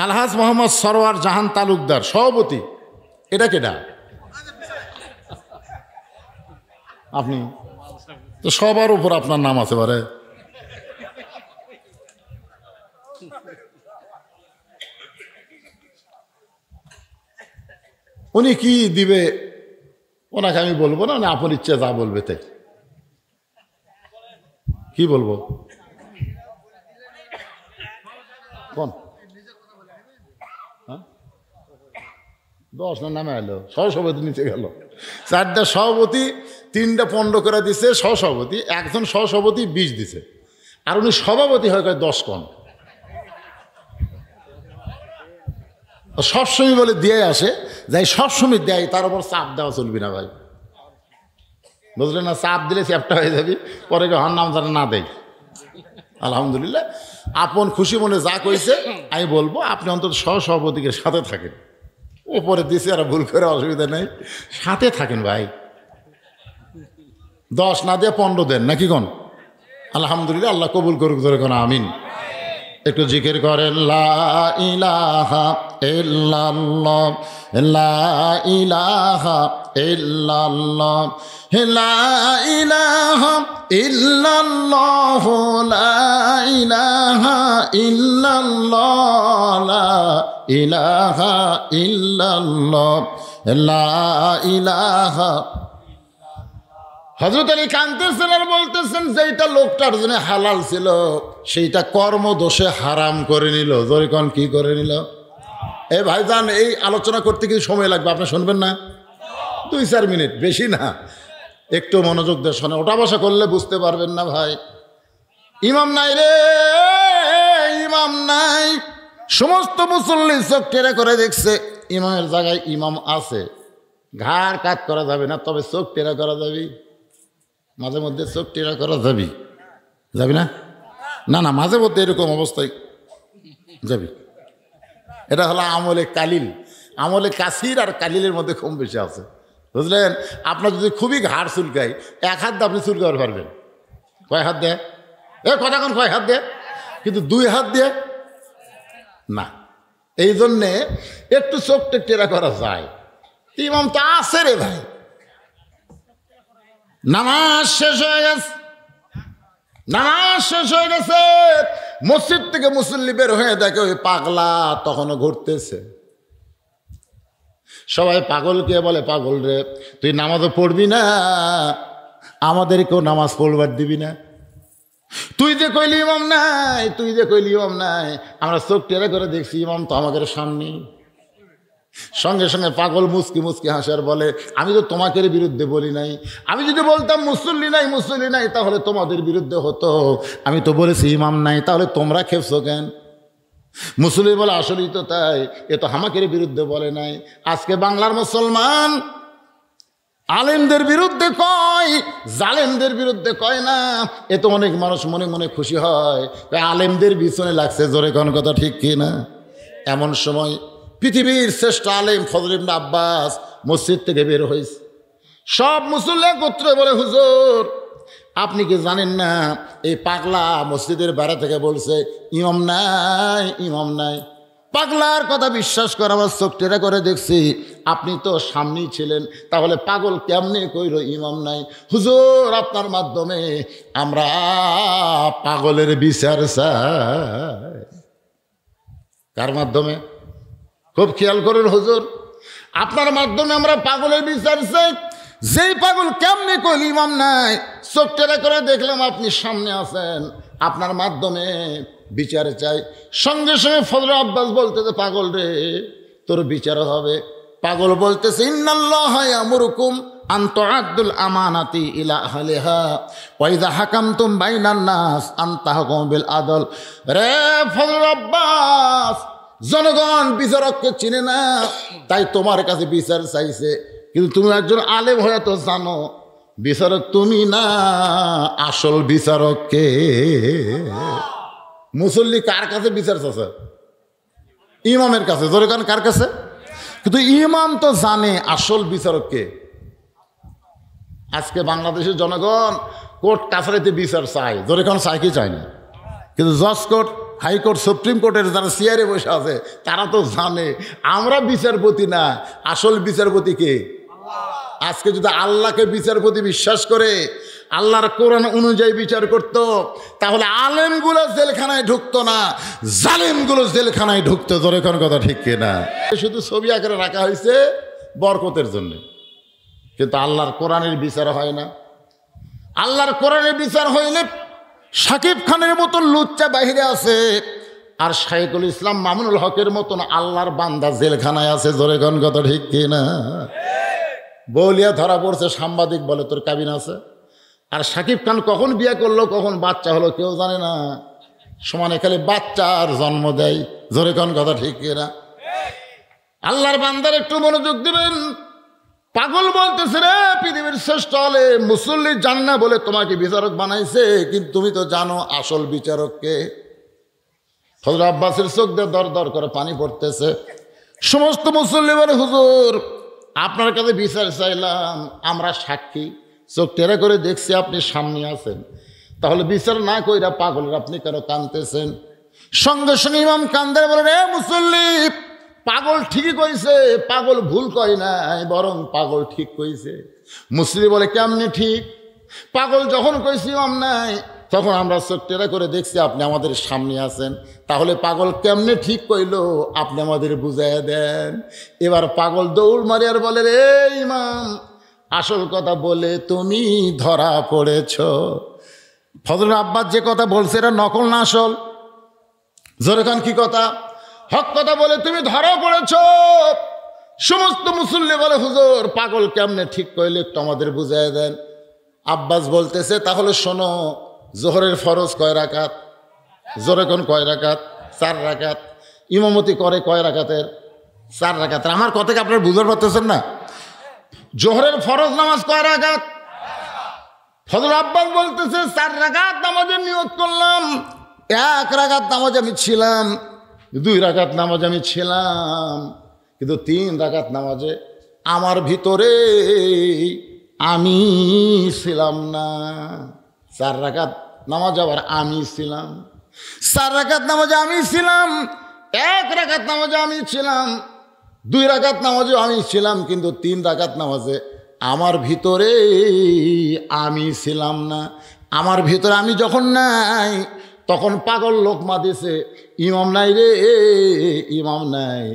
আলহাজ মোহাম্মদ সরওয়ার জাহান তালুকদার সভাপতি। এটা কেডা? আপনি তো সবার উপর আপনার নাম আছে বারে। উনি কি দিবে ওনাকে আমি বলবো না, আপনার ইচ্ছা যা বলবে তাই। কি বলবো? কোন 10 না নামে এলো, সহসভাপতি নিচে গেল। 4টা সভাপতি 3টা 15 করে দিছে সহসভাপতি, একজন সহসভাপতি 20 দিছে, আর উনি সভাপতি হয় 10 কম। সবসময় বলে দিয়ে আসে, যাই সবসময় দেয়, তার উপর চাপ দেওয়া চলবি না ভাই, বুঝলেন না? চাপ দিলে চ্যাপটা হয়ে যাবি, পরে হর নাম যারা না দেয়। আলহামদুলিল্লাহ, আপন খুশি মনে যা কইছে আমি বলবো, আপনি অন্তত সহসভাপতিকে সাথে থাকেন। ওপরে দিছে আর ভুল করে অসুবিধা নেই, সাথে থাকেন ভাই। 10 না দিয়ে 15 দেন নাকি কোন? আলহামদুলিল্লাহ, আল্লাহ কবুল করুক, ধরে কোন আমিন। একটু জিকির করেন লা ইলাহা ইল্লাল্লাহ, লা ইলাহা ইল্লাল্লাহ, লা ইলাহা ইল্লাল্লাহ, লা ইলাহা ইল্লাল্লাহ, লা ইলাহা ইল্লাল্লাহ, লা ইলাহা। হযরত আলী কাঁদতেছেন আর বলতেছেন, যেটা লোকটার জন্য হালাল ছিল সেইটা কর্মদোষে হারাম করে নিল। জরিকন কি করে নিল? এই ভাইজান, এই আলোচনা করতে কিছু সময় লাগবে, আপনি শুনবেন না? 2-4 মিনিট, বেশি না। একটু মনোযোগ দিয়ে শোনে, ওটা বসা করলে বুঝতে পারবেন না ভাই। ইমাম নাই রে, ইমাম নাই। সমস্ত মুসল্লি চোখ টেরা করে দেখছে ইমামের জায়গায় ইমাম আছে। ঘাড় কাত করা যাবে না, তবে চোখ টেরা করা যাবে। মাঝে মধ্যে চোখ টেরা করা যাবি, যাবি না? না না, মাঝে মধ্যে এরকম অবস্থায় যাবি। এটা হলো আমলে কালিল। আমলে কাসির আর কালিলের মধ্যে কম বেশি আছে, বুঝলেন? আপনার যদি খুবই ঘাড় চুলকায়, এক হাত দিয়ে আপনি চুলকাতে পারবেন। কয় হাত দেয়? কথা কোন কয় হাত দেয়? কিন্তু দুই হাত দিয়ে না। এই জন্যে একটু চোখটা টেরা করা যায়। ইমাম তো আছে রে ভাই, নামাজ শেষ হয়ে গেছে, নামাজ শেষ হয়ে গেছে। মসজিদ থেকে মুসল্লি বের হয়ে দেখে ওই পাগলা তখনও ঘুরতেছে। সবাই পাগলকে বলে, পাগল রে তুই নামাজও পড়বি না, আমাদেরকেও নামাজ পড়বার দিবি না? তুই যে কইলি ইমাম নাই, তুই যে কইলি ইমাম নাই, আমরা চোখ টেরা করে দেখছি ইমাম তো আমাদের সামনে। সঙ্গে সঙ্গে পাগল মুচকি মুচকি হাসে আর বলে, আমি তো তোমাদের বিরুদ্ধে বলি নাই। আমি যদি বলতাম মুসল্লি নাই মুসল্লি নাই তাহলে তোমাদের বিরুদ্ধে হতো। আমি তো বলেছি ইমাম নাই, তাহলে তোমরা খেপছো কেন? মুসল্লি বলে, আসলেই তো তাই, এ তো আমাদের বিরুদ্ধে বলে নাই। আজকে বাংলার মুসলমান আলেমদের বিরুদ্ধে কয়, জালেমদের বিরুদ্ধে কয় না। এ তো অনেক মানুষ মনে মনে খুশি হয়, আলেমদের পিছনে লাগছে। জোরে কোন কথা ঠিক কি না? এমন সময় পৃথিবীর শ্রেষ্ঠ আলেম ফজল ইবনে আব্বাস মসজিদ থেকে বের হয়েছে। সব মুসল্লি গোত্র বলে, হুজুর আপনি কি জানেন না এই পাগলা মসজিদের বাইরে থেকে বলছে ইমাম নাই, ইমাম নাই। পাগলার কথা বিশ্বাস করে আমার চোখ টেরা করে দেখছি, আপনি তো সামনেই ছিলেন, তাহলে পাগল কেমনে কইল ইমাম নাই? হুজুর আপনার মাধ্যমে আমরা পাগলের বিচার চাই। কার মাধ্যমে? খুব খেয়াল করুন হুজুর, আপনার মাধ্যমে আমরা পাগলের বিচার চাই। যেই পাগল কেমনে কইল ইমাম নাই, চোখ টেরা করে দেখলাম আপনি সামনে আছেন, আপনার মাধ্যমে বিচার চাই। সঙ্গে সঙ্গে ফজল আব্বাস বলতেছে, পাগল রে তোর বিচার হবে। পাগল বলতেছে, ইন্নাল্লাহা ইয়ামুরুকুম আন তুআদ্দুল আমানাতি ইলা আহলিহা ওয়া ইযা হাকামতুম বাইনান নাস আন তাহকুমু বিল আদল। রে ফজল আব্বাস, জনগণ বিচারককে চিনে না, তাই তোমার কাছে বিচার চাইছে। কিন্তু তুমি একজন আলেম হয়ে তো জানো বিচারক তুমি না, আসল বিচারক কে? মুসল্লি কার কাছে বিচার চাচ্ছে? ইমামের কাছে। জোরে কান, কার কাছে? কিন্তু ইমাম তো জানে আসল বিচারক কে। আজকে বাংলাদেশের জনগণ কোর্ট কাছারিতে বিচার চায়, জোরে কান চায় কি চায় না? কিন্তু জজ কোর্ট, হাইকোর্ট, সুপ্রিম কোর্টের যারা চেয়ারে বসে আছে তারা তো জানে আমরা বিচারপতি না, আসল বিচারপতি কে? আজকে যদি আল্লাহকে বিচারপতি বিশ্বাস করে আল্লাহর কোরআন অনুযায়ী বিচার করত, তাহলে আলেমগুলো জেলখানায় ঢুকতো না, জালেমগুলো জেলখানায় ঢুকতো। জোরে কোন কথা ঠিক কিনা? শুধু ছবি আকারে রাখা হয়েছে বরকতের জন্য, কিন্তু আল্লাহর কোরআনের বিচার হয় না। আল্লাহর কোরআনের বিচার হইলে সাকিব খানের মতন লুচ্চা বাহিরে আছে, আর শাইখুল ইসলাম মামুনুল হকের মতন আল্লাহর বান্দা জেলখানায় আছে। জোরে কোন কথা ঠিক কিনা? বলিয়া ধরা পড়ছে, সাংবাদিক বলে তোর কাবিন আছে। আর সাকিব খান কখন বিয়ে করলো, কখন বাচ্চা হলো কেউ জানে না, সমানে খালি বাচ্চার জন্ম দেয়। জোরে কোন কথা ঠিক কিনা? আল্লাহর বান্দার একটু মনোযোগ দিবেন। পাগল বলতেছে, রে পৃথিবীর শ্রেষ্ঠ হলে মুসল্লি জান না বলে তোমাকে বিচারক বানাইছে, কিন্তু তুমি তো জানো আসল বিচারককে। ফজল আব্বাসের চোখ দিয়ে দর দর করে পানি পড়তেছে। সমস্ত মুসল্লি বলে, হুজুর আপনার কাছে বিচার চাইলাম, আমরা সাক্ষী, চোখ টেরা করে দেখছি আপনি সামনে আছেন, তাহলে বিচার না কইরা পাগলের আপনি কেন কাঁদতেছেন? সঙ্গে সঙ্গে ইমাম কান্দার বলে, রে মুসল্লি, পাগল ঠিকই কইছে, পাগল ভুল কয় নাই, বরং পাগল ঠিক কইছে। মুসল্লি বলে, কেমনি ঠিক? পাগল যখন কইছি ইমাম নাই, তখন আমরা চোখ টেরা করে দেখছি আপনি আমাদের সামনে আছেন, তাহলে পাগল কেমনে ঠিক কইল আপনি আমাদের বুঝাইয়া দেন। এবার পাগল দৌড় মারি আর বলে, রে ইমাম, আসল কথা বলে তুমি ধরা পড়েছ। ফজল আব্বাস যে কথা বলছে এটা নকল না আসল? জোরে খান, কি কথা? হক কথা বলে তুমি ধরা পড়েছ। সমস্ত মুসল্লি বলে, হুজুর পাগল কেমনে ঠিক কইলে একটু আমাদের বুঝাইয়া দেন। আব্বাস বলতেছে তাহলে শোনো, জোহরের ফরজ কয় রাকাত? জোরে কোন কয় রাকাত? 4 রাকাত। ইমামতি করে কয় রাকাতের? 4 রাকাতের। আমার কথাকে আপনারা বুঝতে পারতেছেন না? জোহরের ফরজ নামাজ কয় রাকাত? ফজল আব্বাস বলতেছে 4 রাকাত নামাজের নিয়ত করলাম। 1 রাকাত নামাজ আমি ছিলাম, 2 রাকাত নামাজ আমি ছিলাম, কিন্তু 3 রাকাত নামাজে আমার ভিতরে আমি ছিলাম না। 4 রাকাত নামাজ আবার আমি ছিলাম, 4 রাকাত নামাজে আমি ছিলাম, 1 রাকাত নামাজে আমি ছিলাম, 2 রাকাত নামাজে আমি ছিলাম, কিন্তু 3 রাকাত নামাজে আমার ভিতরে আমি ছিলাম না। আমার ভিতরে আমি যখন নাই, তখন পাগল লোকমা দিছে, ইমাম নাই রে, ইমাম নাই।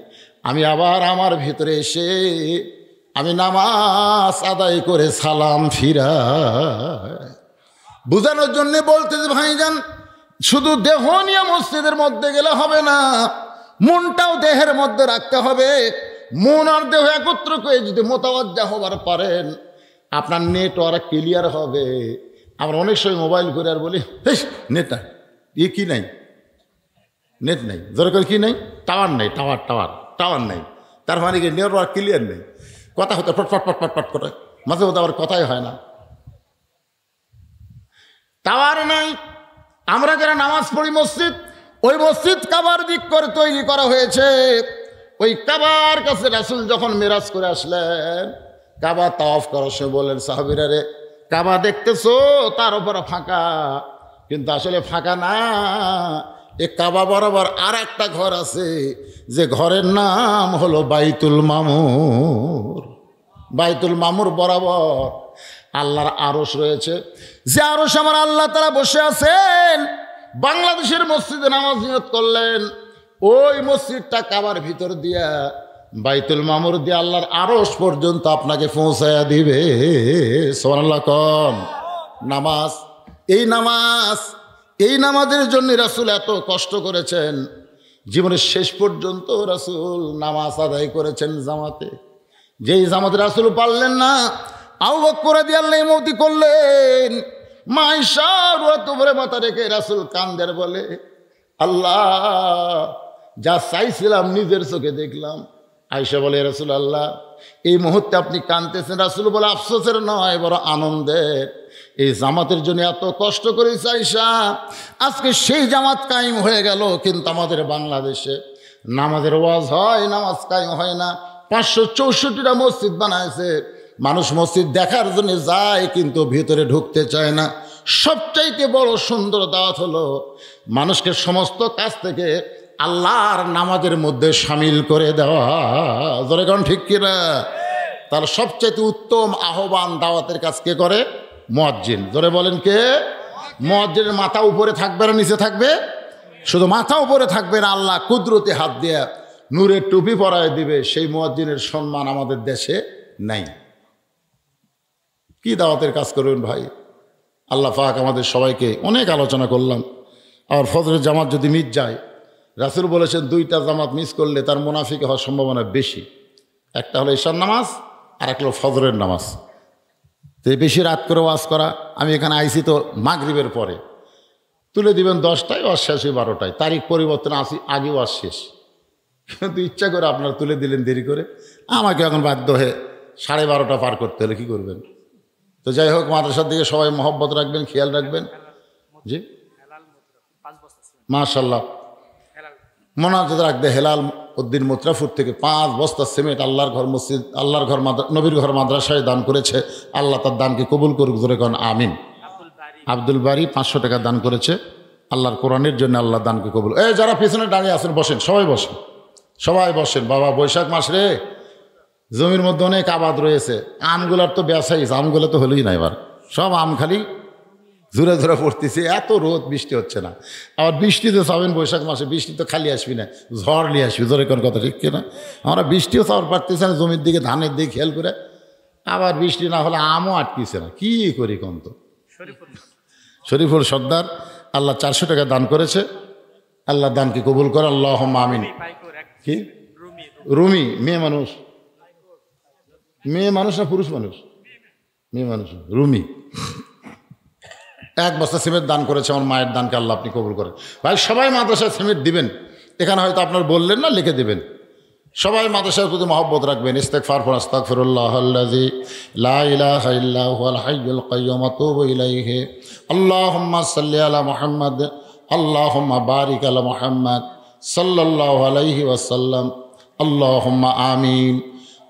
আমি আবার আমার ভিতরে এসে আমি নামাজ আদায় করে সালাম ফিরা। বোঝানোর জন্যে বলতেছে ভাইজান, শুধু দেহ নিয়ে মসজিদের মধ্যে গেলে হবে না, মনটাও দেহের মধ্যে রাখতে হবে। মন আর দেহ একত্র করে যদি মোতাওয়াজ্জা হবার পারেন, আপনার নেটওয়ার্ক ক্লিয়ার হবে। আমরা অনেক সময় মোবাইল করে আর বলি নেট নাই, কি নাই, নেট নাই, দরকার কি নাই, টাওয়ার নেই, টাওয়ার নেই। তার মানে কি নেটওয়ার্ক ক্লিয়ার নেই, কথা হতে পট করে, মাঝে মধ্যে আবার কথাই হয় না, টাওয়ার নাই। আমরা যারা নামাজ পড়ি মসজিদ, ওই মসজিদ কাবার দিক করে তৈরি করা হয়েছে। ওই কাবার কাছে রাসূল যখন মেরাজ করে আসলেন, কাবা তাওয়াফ করার সময় বললেন সাহাবীরা রে, কাবা দেখতেছো তার উপরে ফাঁকা, কিন্তু আসলে ফাঁকা না, এ কাবা বরাবর আর একটা ঘর আছে, যে ঘরের নাম হলো বাইতুল মামুর। বাইতুল মামুর বরাবর আল্লাহর আরশ রয়েছে, যে আরশ আমার আল্লাহ তাআলা বসে আছেন। বাংলাদেশের মসজিদে নামাজ নিয়ত করলেন, ওই মসজিদটা কাবার ভিতর দিয়া বাইতুল মামুর দিয়ে আল্লাহর আরশ পর্যন্ত আপনাকে পৌঁছায়া দিবে। সুবহানাল্লাহ কম। নামাজ, এই নামাজের জন্য রাসূল এত কষ্ট করেছেন। জীবনের শেষ পর্যন্ত রাসূল নামাজ আদায় করেছেন জামাতে। যেই জামাতে রাসূল পারলেন না, আবু বকর রাদিয়াল্লাহু আনহু ইমামতি করলেন। মা আয়েশা রাত ভরে মাথা রেখে রাসূল কান্দের বলে, আল্লাহ যা চাইছিলাম নিজের চোখে দেখলাম। আয়েশা বলে, রাসূলুল্লাহ এই মুহূর্তে আপনি কাঁদতেছেন। রাসূল বলে, আফসোসের নয়, বড় আনন্দের। এই জামাতের জন্য এত কষ্ট করেছে আয়েশা, আজকে সেই জামাত কায়েম হয়ে গেল। কিন্তু আমাদের বাংলাদেশে নামাজের ওয়াজ হয়, নামাজ কায়েম হয় না। 564টা মসজিদ বানাইছে, মানুষ মসজিদ দেখার জন্য যায়, কিন্তু ভিতরে ঢুকতে চায় না। সবচাইতে বড় সুন্দর দাওয়াত হলো মানুষকে সমস্ত কাজ থেকে আল্লাহর নামাজের মধ্যে সামিল করে দেওয়া। জোরে কোন ঠিক কিনা? তার সবচাইতে উত্তম আহ্বান দাওয়াতের কাজ কে করে? মুয়াজ্জিন। জোরে বলেন কে? মুয়াজ্জিনের মাথা উপরে থাকবে না নিচে থাকবে? শুধু মাথা উপরে থাকবে না, আল্লাহ কুদরতি হাত দিয়ে নূরের টুপি পরায় দিবে। সেই মুয়াজ্জিনের সম্মান আমাদের দেশে নাই। কি দাওয়াতের কাজ করবেন ভাই? আল্লাহ পাক আমাদের সবাইকে, অনেক আলোচনা করলাম। আর ফজরের জামাত যদি মিস যায়, রাসূল বলেছেন 2টা জামাত মিস করলে তার মুনাফিক হওয়ার সম্ভাবনা বেশি। একটা হলো ঈশার নামাজ, আর একটা হলো ফজরের নামাজ। তো বেশি রাত করে ওয়াজ করা, আমি এখানে আইসি তো মাগরিবের পরে, তুলে দিবেন 10টায়, ওয়াজ শেষ হয় 12টায়। তারিখ পরিবর্তন আসি, আগে ওয়াজ শেষ। কিন্তু ইচ্ছা করে আপনারা তুলে দিলেন দেরি করে, আমাকে এখন বাধ্য হয়ে 12:30 পার করতে হলে কী করবেন? তো যাই হোক, মাদ্রাসার দিকে সবাই মহব্বত রাখবেন, খেয়াল রাখবেন। জি মাশাআল্লাহ, মোনাজাত রাখবে হেলাল উদ্দিন মুত্রাফুর থেকে 5 বস্তা সিমেন্ট আল্লাহর ঘর মসজিদ, আল্লাহর ঘর, নবীর ঘর মাদ্রাসায় দান করেছে। আল্লাহ তার দানকে কবুল করুক, জোরে কোন আমিন। আব্দুল বারি 500 টাকা দান করেছে আল্লাহর কোরআনের জন্য। আল্লাহ দানকে কবুল। এই যারা পিছনে দাঁড়িয়ে আছেন বসেন, সবাই বসেন, সবাই বসেন। বাবা বৈশাখ মাস রে, জমির মধ্যে অনেক আবাদ রয়েছে, আমগুলার তো বেসাইজ, আমগুলো তো হলোই না, এবার সব আম খালি জোরে জোরে পড়তেছে। এত রোদ, বৃষ্টি হচ্ছে না। আবার বৃষ্টিতে চাবেন বৈশাখ মাসে, বৃষ্টি তো খালি আসবি না, ঝড় নিয়ে আসবি। জোরে কোন কথা ঠিক কিনা? আমরা বৃষ্টিও চাওয়ার পারতেছে না, জমির দিকে ধানের দিকে খেয়াল করে। আবার বৃষ্টি না হলে আমও আটকিছে না, কি করি কোন? তো শরীফুল সর্দার আল্লাহ 400 টাকা দান করেছে। আল্লাহ দানকে কবুল করে, আল্লাহুম্মা আমিন। কি রুমি? মেয়ে মানুষ? মেয়ে মানুষ না পুরুষ মানুষ? মেয়ে মানুষ। রুমি 1 বস্তা সিমেন্ট দান করেছে আমার মায়ের দানকে আল্লাহ আপনি কবুল করেন। ভাই সবাই মাদ্রাসায় সিমেন্ট দিবেন, এখানে হয়তো আপনার বললেন না, লিখে দিবেন। সবাই মাদ্রাসার প্রতি মহব্বত রাখবেন। ইস্তেগফার পড়ুন, আস্তাগফিরুল্লাহাল্লাযী লা ইলাহা ইল্লা হুয়াল হাইয়ুল কাইয়্যুম আতুবু ইলাইহি। আল্লাহুম্মা সাল্লি আলা মুহাম্মাদ, আল্লাহুম্মা বারিক আলা মুহাম্মাদ সাল্লাল্লাহু আলাইহি ওয়াসাল্লাম। আল্লাহুম্মা আমিন।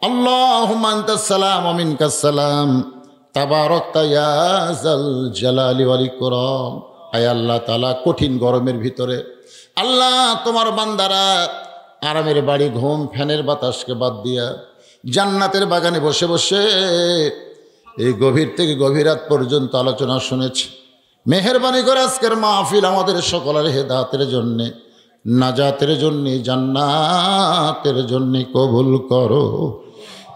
আল্লাহুম্মা আনতাস সালাম ওয়া মিনকাস সালাম, তাবারাকতা ইয়া যাল জালালি ওয়াল ইকরাম। আয় আল্লাহ তাআলা, কঠিন গরমের ভিতরে আল্লাহ তোমার বান্দারা আরামের বাড়ি, ঘুম, ফ্যানের বাতাসকে বাদ দিয়া জান্নাতের বাগানে বসে বসে এই গভীর থেকে গভীর রাত পর্যন্ত আলোচনা শুনেছে। মেহেরবানি করে আজকের মাহফিল আমাদের সকলের হেদায়েতের জন্যে, নাজাতের জন্যে, জান্নাতের জন্যে কবুল করো।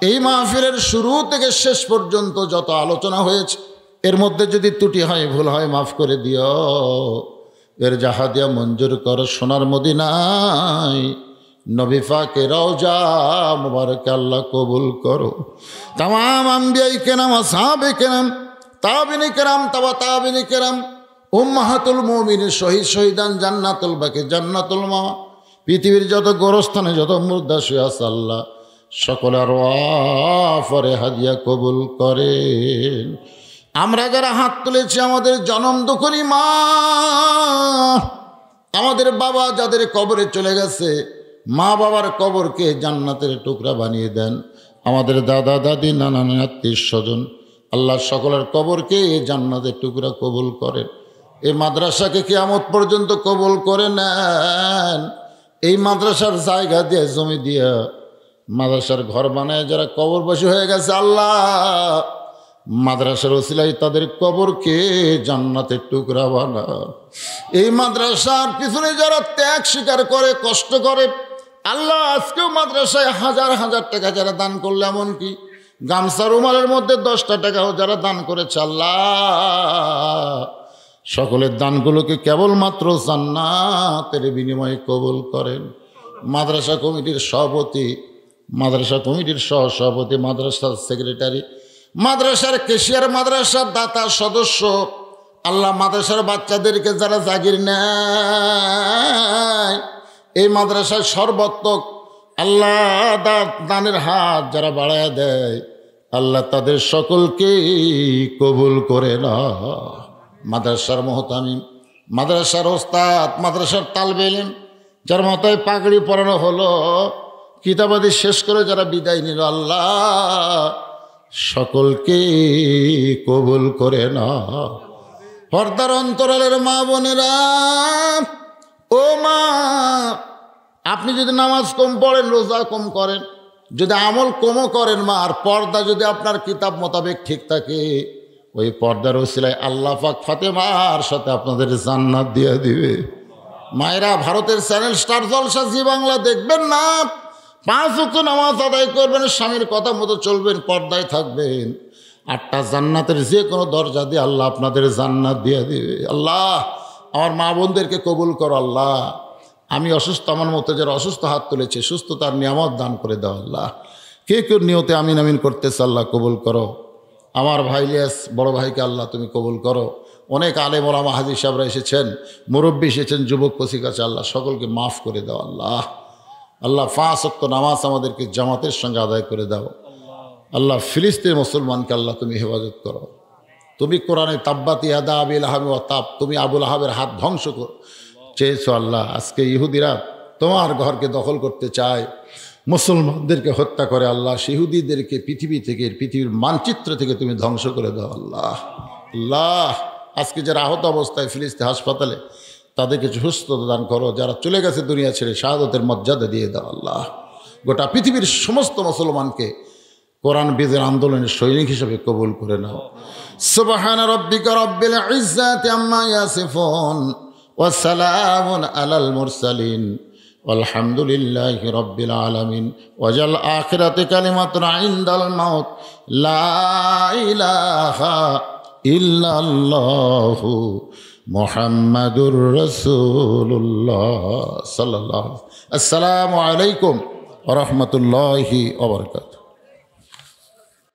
এই মাহফিলের শুরু থেকে শেষ পর্যন্ত যত আলোচনা হয়েছে এর মধ্যে যদি ত্রুটি হয়, ভুল হয়, মাফ করে দিও। এর জাহাদিয়া মঞ্জুর করো সোনার মদিনায় নবী পাকের রওজা মুবারকে আল্লাহ কবুল করো। তামাম আম্বিয়াই কেরাম, আসহাবে কেরাম, তাবিনী কেরাম, তাবিনী কেরাম, উম্মাহাতুল মুমিনিন, শহীদ শহীদান, জান্নাতুল বাকি, জান্নাতুল মা, পৃথিবীর যত গোরস্থানে যত মুর্দা শুয়ে আছে আল্লাহ সকলের ওয়াফরে হাদিয়া কবুল করেন। আমরা যারা হাত তুলেছি আমাদের জনম দুঃখী মা, আমাদের বাবা যাদের কবরে চলে গেছে, মা বাবার কবরকে জান্নাতের টুকরা বানিয়ে দেন। আমাদের দাদা দাদি, নানা নানি, আত্মীয় স্বজন আল্লাহ সকলের কবরকে জান্নাতের টুকরা কবুল করেন। এই মাদ্রাসাকে কিয়ামত পর্যন্ত কবুল করে নেন। এই মাদ্রাসার জায়গা দিয়ে, জমি দিয়ে মাদ্রাসার ঘর বানায় যারা কবরবাসী হয়ে গেছে আল্লাহ মাদ্রাসার ওসিলায় তাদের কবরকে জান্নাতের টুকরা বানা। এই মাদ্রাসার পিছনে যারা ত্যাগ স্বীকার করে, কষ্ট করে আল্লাহ আজকেও মাদ্রাসায় হাজার হাজার টাকা যারা দান করলে, এমনকি গামছা রুমালের মধ্যে 10টা টাকাও যারা দান করেছে আল্লাহ সকলের দানগুলোকে কেবলমাত্র জান্নাতের বিনিময়ে কবুল করেন। মাদ্রাসা কমিটির সভাপতি, মাদ্রাসা কমিটির সহসভাপতি, মাদ্রাসার সেক্রেটারি, মাদ্রাসার কেশিয়ার, মাদ্রাসার দাতা সদস্য আল্লাহ মাদ্রাসার বাচ্চাদেরকে যারা জাগির নেয়, এই মাদ্রাসার সর্বাত্মক আল্লাহ দানের হাত যারা বাড়ায় দেয় আল্লাহ তাদের সকলকে কবুল করে না। মাদ্রাসার মুহতামিম, মাদ্রাসার ওস্তাদ, মাদ্রাসার তালবে ইলম যার মাথায় পাগড়ি পরানো হলো, কিতাবাদি শেষ করে যারা বিদায় নিল আল্লাহ সকলকে কবুল করে না। পর্দার অন্তরালের মা বোনেরা, ও মা, আপনি যদি নামাজ কম পড়েন, রোজা কম করেন, যদি আমল কমও করেন মা, আর পর্দা যদি আপনার কিতাব মোতাবেক ঠিক থাকে, ওই পর্দার ওসিলায় আল্লাহ পাক ফাতেমার সাথে আপনাদের জান্নাত দিয়ে দিবে। মায়েরা, ভারতের চ্যানেল স্টার জলসা জি বাংলা দেখবেন না, 5 ওয়াক্ত নামাজ আদায় করবেন, স্বামীর কথা মতো চলবেন, পর্দায় থাকবেন, 8টা জান্নাতের যে কোনো দরজা দিয়ে আল্লাহ আপনাদের জান্নাত দিয়ে দিবে। আল্লাহ আমার মা বোনদেরকে কবুল করো। আল্লাহ আমি অসুস্থ, আমার মতো যারা অসুস্থ হাত তুলেছে সুস্থতার নিয়ামত দান করে দাও। আল্লাহ কে কেউ নিয়তে আমিন আমিন করতেছে আল্লাহ কবুল করো। আমার ভাই ইলিয়াস বড় ভাইকে আল্লাহ তুমি কবুল করো। অনেক আলেম ওলামা হাজী সাহেবরা এসেছেন, মুরব্বী এসেছেন, যুবক কচি কাছে আল্লাহ সকলকে মাফ করে দাও। আল্লাহ আল্লাহ 5 ওয়াক্ত নামাজ আমাদেরকে জামাতের সঙ্গে আদায় করে দাও। আল্লাহ ফিলিস্তিন মুসলমানকে আল্লাহ তুমি হেফাজত করো। তুমি কোরআনে তাব্বাতি আদা আবিল আহাবি ওয়া তাব, তুমি আবুল আহাবের হাত ধ্বংস চেয়েছো আল্লাহ। আজকে ইহুদিরা তোমার ঘরকে দখল করতে চায়, মুসলমানদেরকে হত্যা করে আল্লাহ। ইহুদিদেরকে পৃথিবী থেকে, পৃথিবীর মানচিত্র থেকে তুমি ধ্বংস করে দাও আল্লাহ। আল্লাহ আজকে যারা আহত অবস্থায় ফিলিস্তিন হাসপাতালে তাদেরকে সুস্থতা দান করো। যারা চলে গেছে দুনিয়া ছেড়ে শাহাদতের মর্যাদা দিয়ে দাও আল্লাহ। গোটা পৃথিবীর সমস্ত মুসলমানকে কোরআন বিজয়ের আন্দোলনের সৈনিক হিসেবে কবুল করে নাও। সুবহান রাব্বিকা রাব্বিল ইজ্জাতি আম্মা ইয়াসিফুন ওয়া সালামুন আলাল মুরসালিন আলহামদুলিল্লাহি রাব্বিল আলামিন। ওয়াজাল আখিরাতি কালিমাতুন ইনদাল মাউত লা ইলাহা ইল্লাল্লাহু মুহাম্মাদুর রাসূলুল্লাহ সাল্লাল্লাহু। আসসালামু আলাইকুম ওয়া রাহমাতুল্লাহি ওয়া বারাকাতুহু।